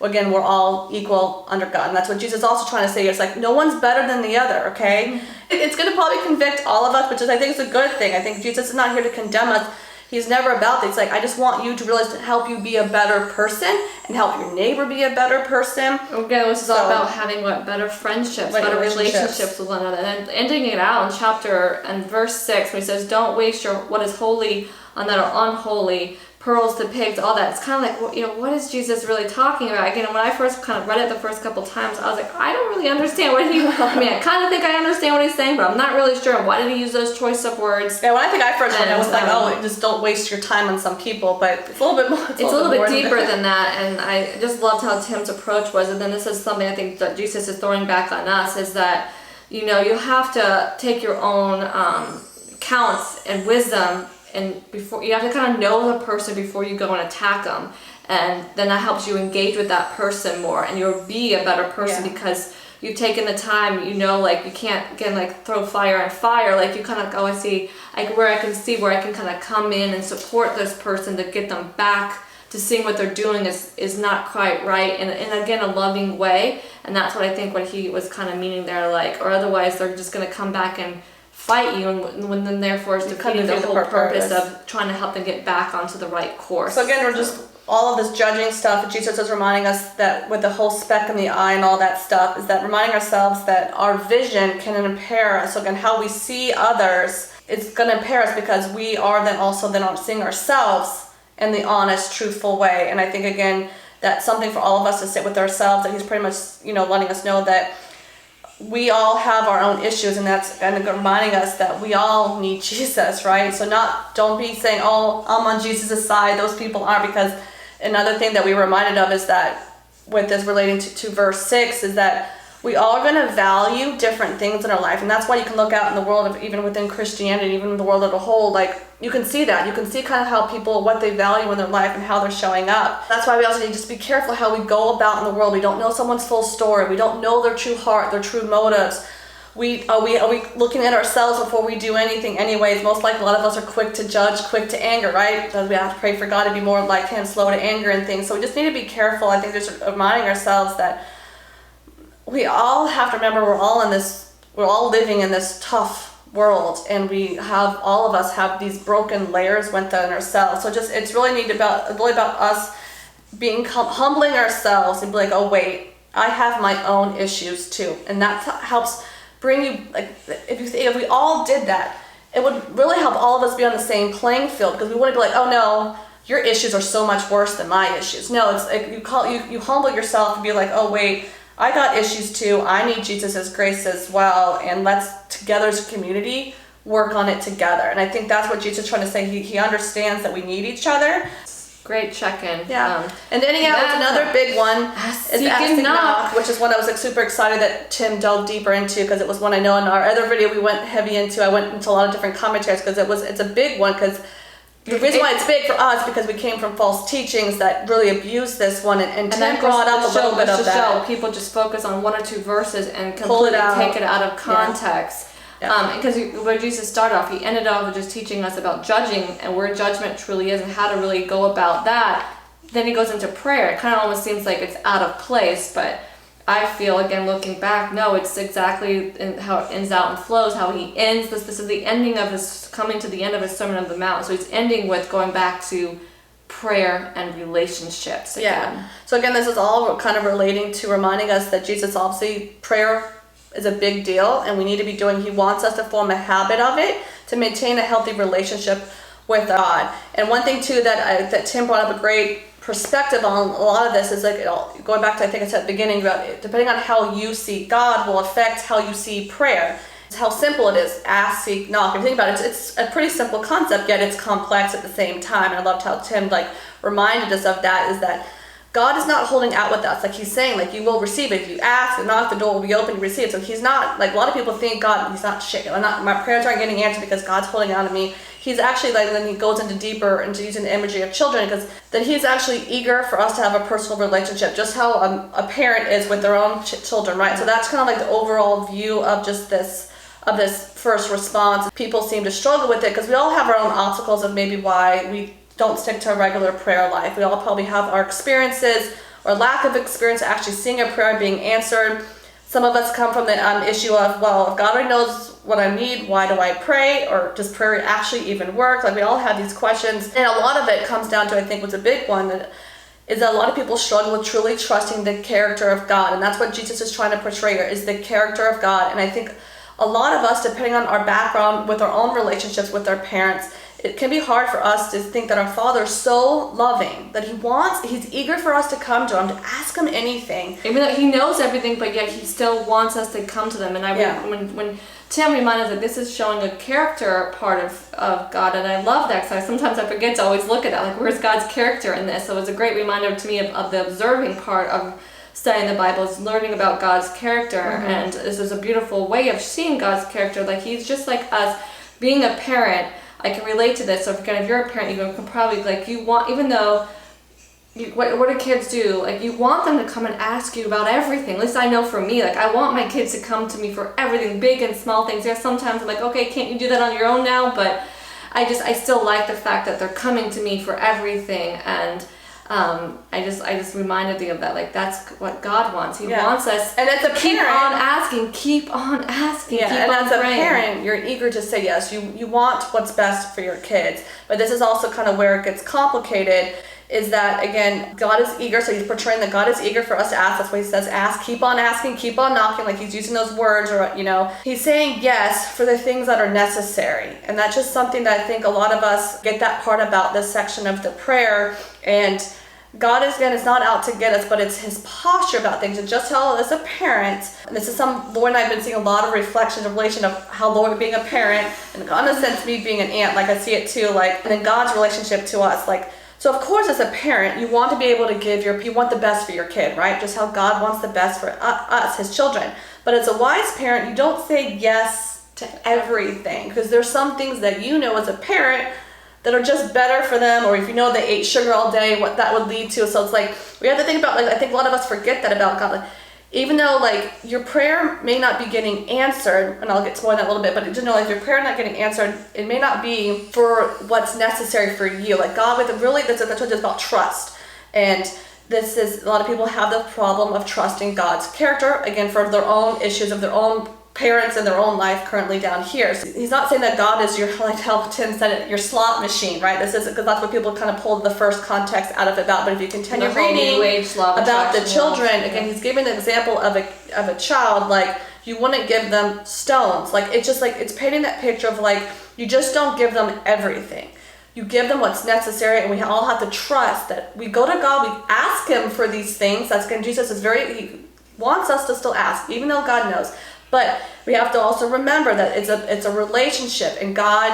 Again, we're all equal under God, and that's what Jesus is also trying to say. It's like, no one's better than the other, okay? Mm-hmm. It's going to probably convict all of us, which is, I think, is a good thing. I think Jesus is not here to condemn us. He's never about this. Like, I just want you to realize, to help you be a better person and help your neighbor be a better person. Again, this is all about having better friendships, better relationships with one another. And ending it out in chapter and verse 6, when he says, don't waste what is holy on that are unholy, pearls to pigs, all that. It's kind of like, what is Jesus really talking about? Again, when I first kind of read it the first couple times, I was like, I don't really understand what I kind of think I understand what he's saying, but I'm not really sure. Why did he use those choice of words? Yeah, when I think I first read it, I was like, just don't waste your time on some people, but it's a little bit more. It's a little bit deeper than that, and I just loved how Tim's approach was. And then this is something I think that Jesus is throwing back on us, is that, you have to take your own counts and wisdom, and before you have to kind of know the person before you go and attack them, and then that helps you engage with that person more, and you'll be a better person because you've taken the time. Like, you can't again like throw fire on fire. Like, you kind of I see where I can kind of come in and support this person to get them back to seeing what they're doing is not quite right, and again, a loving way. And that's what I think what he was kind of meaning there, like, or otherwise they're just going to come back and fight you, and when then therefore is defeating the whole purpose of trying to help them get back onto the right course. So again, we're just all of this judging stuff. Jesus is reminding us that with the whole speck in the eye and all that stuff, is that reminding ourselves that our vision can impair us. So again, how we see others, it's going to impair us, because we are then not seeing ourselves in the honest, truthful way. And I think again, that's something for all of us to sit with ourselves, that he's pretty much letting us know that we all have our own issues, and that's kind of reminding us that we all need Jesus, right? So don't be saying, oh, I'm on Jesus' side, those people aren't, because another thing that we were reminded of is that with this relating to verse 6 is that We all are going to value different things in our life, and that's why you can look out in the world of, even within Christianity, even in the world as a whole, like you can see that. You can see kind of how people, what they value in their life and how they're showing up. That's why we also need to just be careful how we go about in the world. We don't know someone's full story. We don't know their true heart, their true motives. Are we looking at ourselves before we do anything anyways? Most likely a lot of us are quick to judge, quick to anger, right? Because we have to pray for God to be more like him, slow to anger and things. So we just need to be careful. I think just reminding ourselves that we all have to remember we're all living in this tough world, and all of us have these broken layers within ourselves. So it's really about us being humbling ourselves and be like, oh wait, I have my own issues too. And that helps bring you, like, if we all did that, it would really help all of us be on the same playing field, because we wouldn't be like, oh no, your issues are so much worse than my issues. No, it's like you humble yourself and be like, oh wait, I got issues too. I need Jesus' grace as well, and let's together as a community work on it together. And I think that's what Jesus is trying to say. He understands that we need each other. Great check-in. Yeah. And then another big one is Ask and Knock, which is one I was super excited that Tim dove deeper into, because it was one I know in our other video we went heavy into. I went into a lot of different commentaries because it's a big one, because the reason why it's big for us because we came from false teachings that really abused this one, and Tim brought up a little bit of that. People just focus on one or two verses and completely take it out of context. Because where Jesus started off, he ended off with just teaching us about judging and where judgment truly is and how to really go about that. Then he goes into prayer. It kind of almost seems like it's out of place, but I feel, again, looking back, no, it's exactly how it ends out and flows, how he ends this. This is the ending of his, coming to the end of his Sermon on the Mount. So he's ending with going back to prayer and relationships again. Yeah. So again, this is all kind of relating to reminding us that Jesus, obviously, prayer is a big deal, and we need to be doing, he wants us to form a habit of it to maintain a healthy relationship with God. And one thing too that Tim brought up a great perspective on a lot of this is, like, going back to, I think I said at the beginning, about depending on how you see God will affect how you see prayer. It's how simple it is: ask, seek, knock. If you think about it, it's a pretty simple concept, yet it's complex at the same time. And I loved how Tim reminded us of that, is that God is not holding out with us. Like he's saying, like, you will receive it. If you ask and knock, the door will be open, you receive it. So he's not, like, a lot of people think God, he's not shaking. My prayers aren't getting answered because God's holding out on me. He's actually, like, then he goes into deeper into using the imagery of children, because then he's actually eager for us to have a personal relationship, just how a parent is with their own children, right? So that's kind of like the overall view of just this first response. People seem to struggle with it because we all have our own obstacles of maybe why we don't stick to a regular prayer life. We all probably have our experiences or lack of experience actually seeing a prayer being answered. Some of us come from the issue of, well, if God already knows what I need, why do I pray? Or does prayer actually even work? Like, we all have these questions. And a lot of it comes down to, I think, what's a big one, is that a lot of people struggle with truly trusting the character of God. And that's what Jesus is trying to portray here, is the character of God. And I think a lot of us, depending on our background with our own relationships with our parents, it can be hard for us to think that our Father is so loving, that he's eager for us to come to him, to ask him anything. Even though he knows everything, but yet he still wants us to come to them. And when Tim reminded us that this is showing a character part of God, and I love that, because sometimes I forget to always look at that, like, where's God's character in this? So it was a great reminder to me of the observing part of studying the Bible, is learning about God's character. Mm-hmm. And this is a beautiful way of seeing God's character. Like, he's just like us. Being a parent, I can relate to this. So if you're a parent, you can probably, like, you want, even though, what do kids do? Like, you want them to come and ask you about everything. At least I know for me, like, I want my kids to come to me for everything, big and small things. Yeah, sometimes I'm like, okay, can't you do that on your own now? But I still like the fact that they're coming to me for everything. And I just reminded you of that. Like, that's what God wants. He wants us, and as a keep parent, on asking, keep on asking, keep and on as praying. a parent, you're eager to say yes. You want what's best for your kids. But this is also kind of where it gets complicated, is that, again, God is eager. So he's portraying that God is eager for us to ask. That's why he says ask, keep on asking, keep on knocking. Like, he's using those words, or, he's saying yes for the things that are necessary. And that's just something that I think a lot of us get that part about this section of the prayer. And God is, again, it's not out to get us, but it's his posture about things. And just how, as a parent, and this is Lord and I have been seeing a lot of reflections in relation of how Lord being a parent, and in a sense me being an aunt, like, I see it too, like, and then God's relationship to us, like, So of course, as a parent, you want to be able to you want the best for your kid, right? Just how God wants the best for us, his children. But as a wise parent, you don't say yes to everything, because there's some things that you know as a parent that are just better for them, or if you know they ate sugar all day, what that would lead to. So it's like, we have to think about, like, I think a lot of us forget that about God. Like, even though, like, your prayer may not be getting answered, and I'll get to more on that in a little bit, but just know, like, if your prayer not getting answered, it may not be for what's necessary for you. Like, God, that's what it's about, trust. And this is, a lot of people have the problem of trusting God's character, again, for their own issues of their own parents in their own life currently down here. So he's not saying that God is your, like how Tim said it, your slot machine, right? This is, because that's what people kind of pulled the first context out of it about. But if you continue reading about the children, again, he's giving the example of a child, like, you wouldn't give them stones. Like, it's just like, it's painting that picture of, like, you just don't give them everything. You give them what's necessary, and we all have to trust that we go to God, we ask him for these things. That's going, Jesus is he wants us to still ask, even though God knows. But we have to also remember that it's a relationship, and God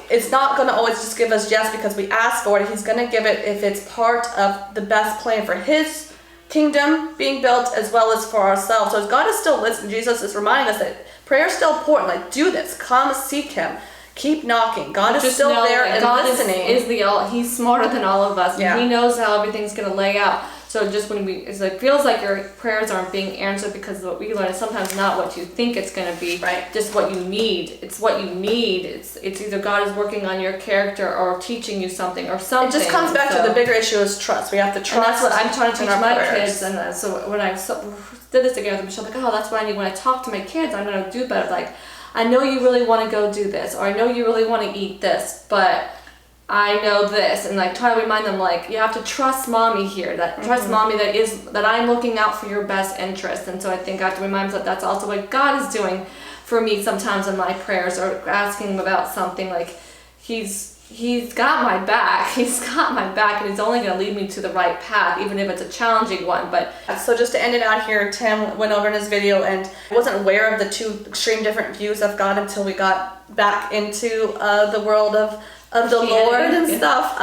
is not going to always just give us yes because we ask for it. He's going to give it if it's part of the best plan for his kingdom being built as well as for ourselves. So as God is still listening, Jesus is reminding us that prayer is still important. Like, do this, come seek him, keep knocking. God is still there and God listening. He's smarter than all of us. Yeah. He knows how everything's going to lay out. So just when it feels like your prayers aren't being answered because what we learn is sometimes not what you think it's going to be, right? Just what you need. It's what you need. It's either God is working on your character or teaching you something or something. It just comes back to the bigger issue is trust. We have to trust. And that's what I'm trying to teach my prayers. kids. And so when I did this together with Michelle, like, oh, that's what I need when I talk to my kids. I'm going to do better. Like, I know you really want to go do this, or I know you really want to eat this, but I know this, and like try to remind them, like, you have to trust mommy here, that trust mommy that I'm looking out for your best interest. And so I think I have to remind them that that's also what God is doing for me sometimes in my prayers, or asking him about something. Like, he's got my back. He's got my back, and he's only going to lead me to the right path, even if it's a challenging one. But so just to end it out here, Tim went over in his video, and I wasn't aware of the two extreme different views of God until we got back into the world of the Lord and stuff.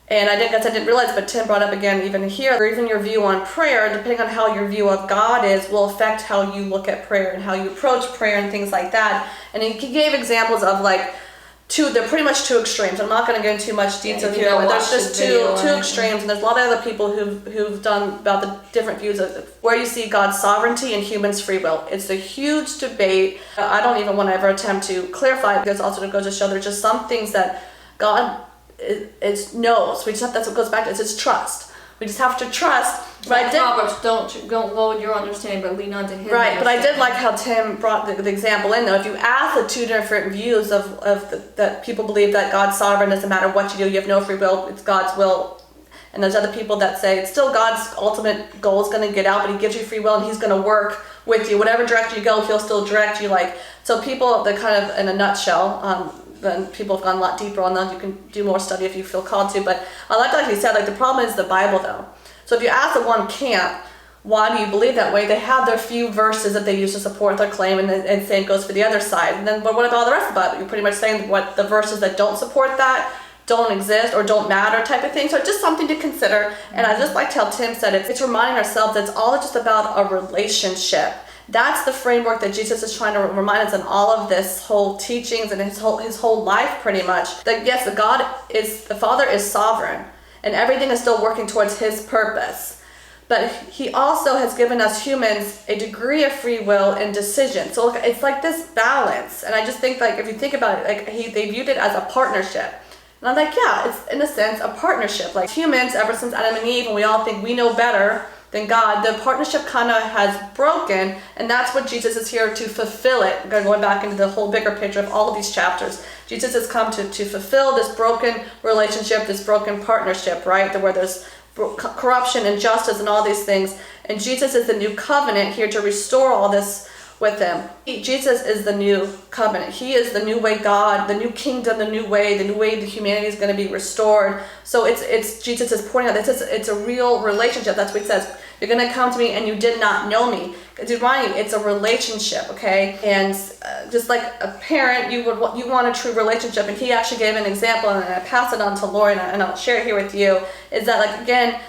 And I didn't realize, but Tim brought up again, even here, or even your view on prayer, depending on how your view of God is, will affect how you look at prayer and how you approach prayer and things like that. And he gave examples of, like, they're pretty much two extremes. I'm not going to get into too much detail here, but there's just two extremes, and there's a lot of other people who've done about the different views of where you see God's sovereignty and humans' free will. It's a huge debate. I don't even want to ever attempt to clarify it, because also to go to show there's just some things that God knows. That's what goes back to it's trust. We just have to trust. Right, Proverbs, don't go with your understanding, but lean onto his. Right, but I did like how Tim brought the example in, though. If you ask the two different views that people believe that God's sovereign, doesn't matter what you do, you have no free will, it's God's will. And there's other people that say it's still God's ultimate goal is going to get out, but he gives you free will and he's going to work with you. Whatever direction you go, he'll still direct you. Like, so people, they're kind of in a nutshell. Then people have gone a lot deeper on that. You can do more study if you feel called to. But I like he said, like, the problem is the Bible, though. So if you ask the one camp, why do you believe that way? They have their few verses that they use to support their claim, and same goes for the other side. And then, but what about all the rest of the Bible? You're pretty much saying what the verses that don't support that don't exist or don't matter type of thing. So it's just something to consider. And I just liked how Tim said it's reminding ourselves that it's all just about a relationship. That's the framework that Jesus is trying to remind us in all of this whole teachings and his whole life, pretty much. That yes, the Father is sovereign, and everything is still working towards his purpose. But he also has given us humans a degree of free will and decision. So it's like this balance. And I just think, like, if you think about it, like they viewed it as a partnership. And I'm like, yeah, it's in a sense a partnership. Like humans, ever since Adam and Eve, and we all think we know better than God, the partnership kind of has broken, and that's what Jesus is here to fulfill it. Going back into the whole bigger picture of all of these chapters, Jesus has come to fulfill this broken relationship, this broken partnership, right? Where there's corruption, injustice, and all these things. And Jesus is the new covenant here to restore all this with him. Jesus is the new covenant. He is the new way God, the new kingdom, the new way the humanity is going to be restored. So it's Jesus is pointing out that it's a real relationship. That's what he says. You're going to come to me and you did not know me. To remind you, it's a relationship, okay? And just like a parent, you want a true relationship. And he actually gave an example, and I pass it on to Lori, and I'll share it here with you, is that like, again,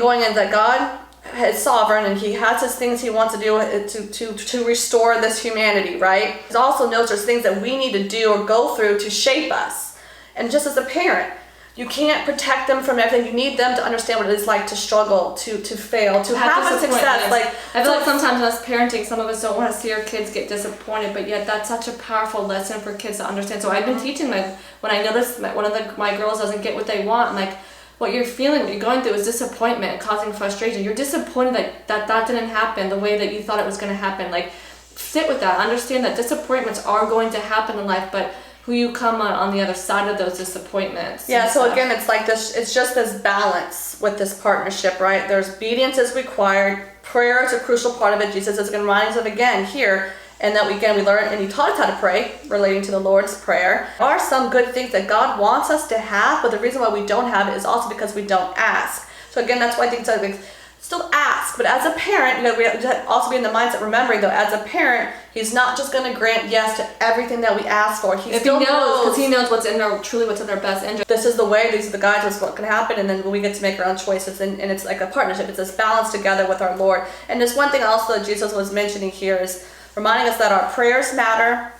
going in that God is sovereign, and he has his things he wants to do to restore this humanity, right? He also knows there's things that we need to do or go through to shape us. And just as a parent, you can't protect them from everything. You need them to understand what it is like to struggle, to fail, to have a success. Like, I feel like sometimes in us parenting, some of us don't want to see our kids get disappointed, but yet that's such a powerful lesson for kids to understand. So I've been teaching them, when I notice that one of my girls doesn't get what they want, I'm like, what you're feeling, what you're going through is disappointment, causing frustration. You're disappointed that didn't happen the way that you thought it was going to happen. Like, sit with that. Understand that disappointments are going to happen in life, but who you come on the other side of those disappointments. Yeah, so again, it's like this, it's just this balance with this partnership, right? There's obedience is required. Prayer is a crucial part of it. Jesus is going to remind us of again here, and that we learn, and he taught us how to pray, relating to the Lord's Prayer. There are some good things that God wants us to have, but the reason why we don't have it is also because we don't ask. So again, that's why I think like, still ask, but as a parent, we have to also be in the mindset, remembering though, as a parent, he's not just going to grant yes to everything that we ask for. He still knows, because he knows what's in their best interest. This is the way, these are the guides, this is what can happen, and then we get to make our own choices, and it's like a partnership. It's this balance together with our Lord. And this one thing also that Jesus was mentioning here is reminding us that our prayers matter,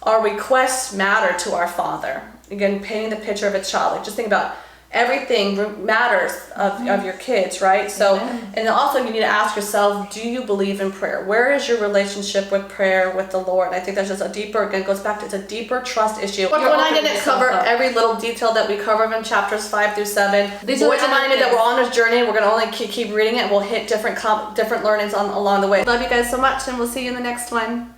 our requests matter to our Father. Again, painting the picture of a child. Like, just think about everything matters of your kids, right? So, and also you need to ask yourself, do you believe in prayer? Where is your relationship with prayer with the Lord? I think there's just a deeper, again, goes back to, it's a deeper trust issue. When I didn't cover every little detail that we cover in chapters 5 through 7, boys reminded that we're on this journey. We're going to only keep reading it. We'll hit different learnings along the way. Love you guys so much, and we'll see you in the next one.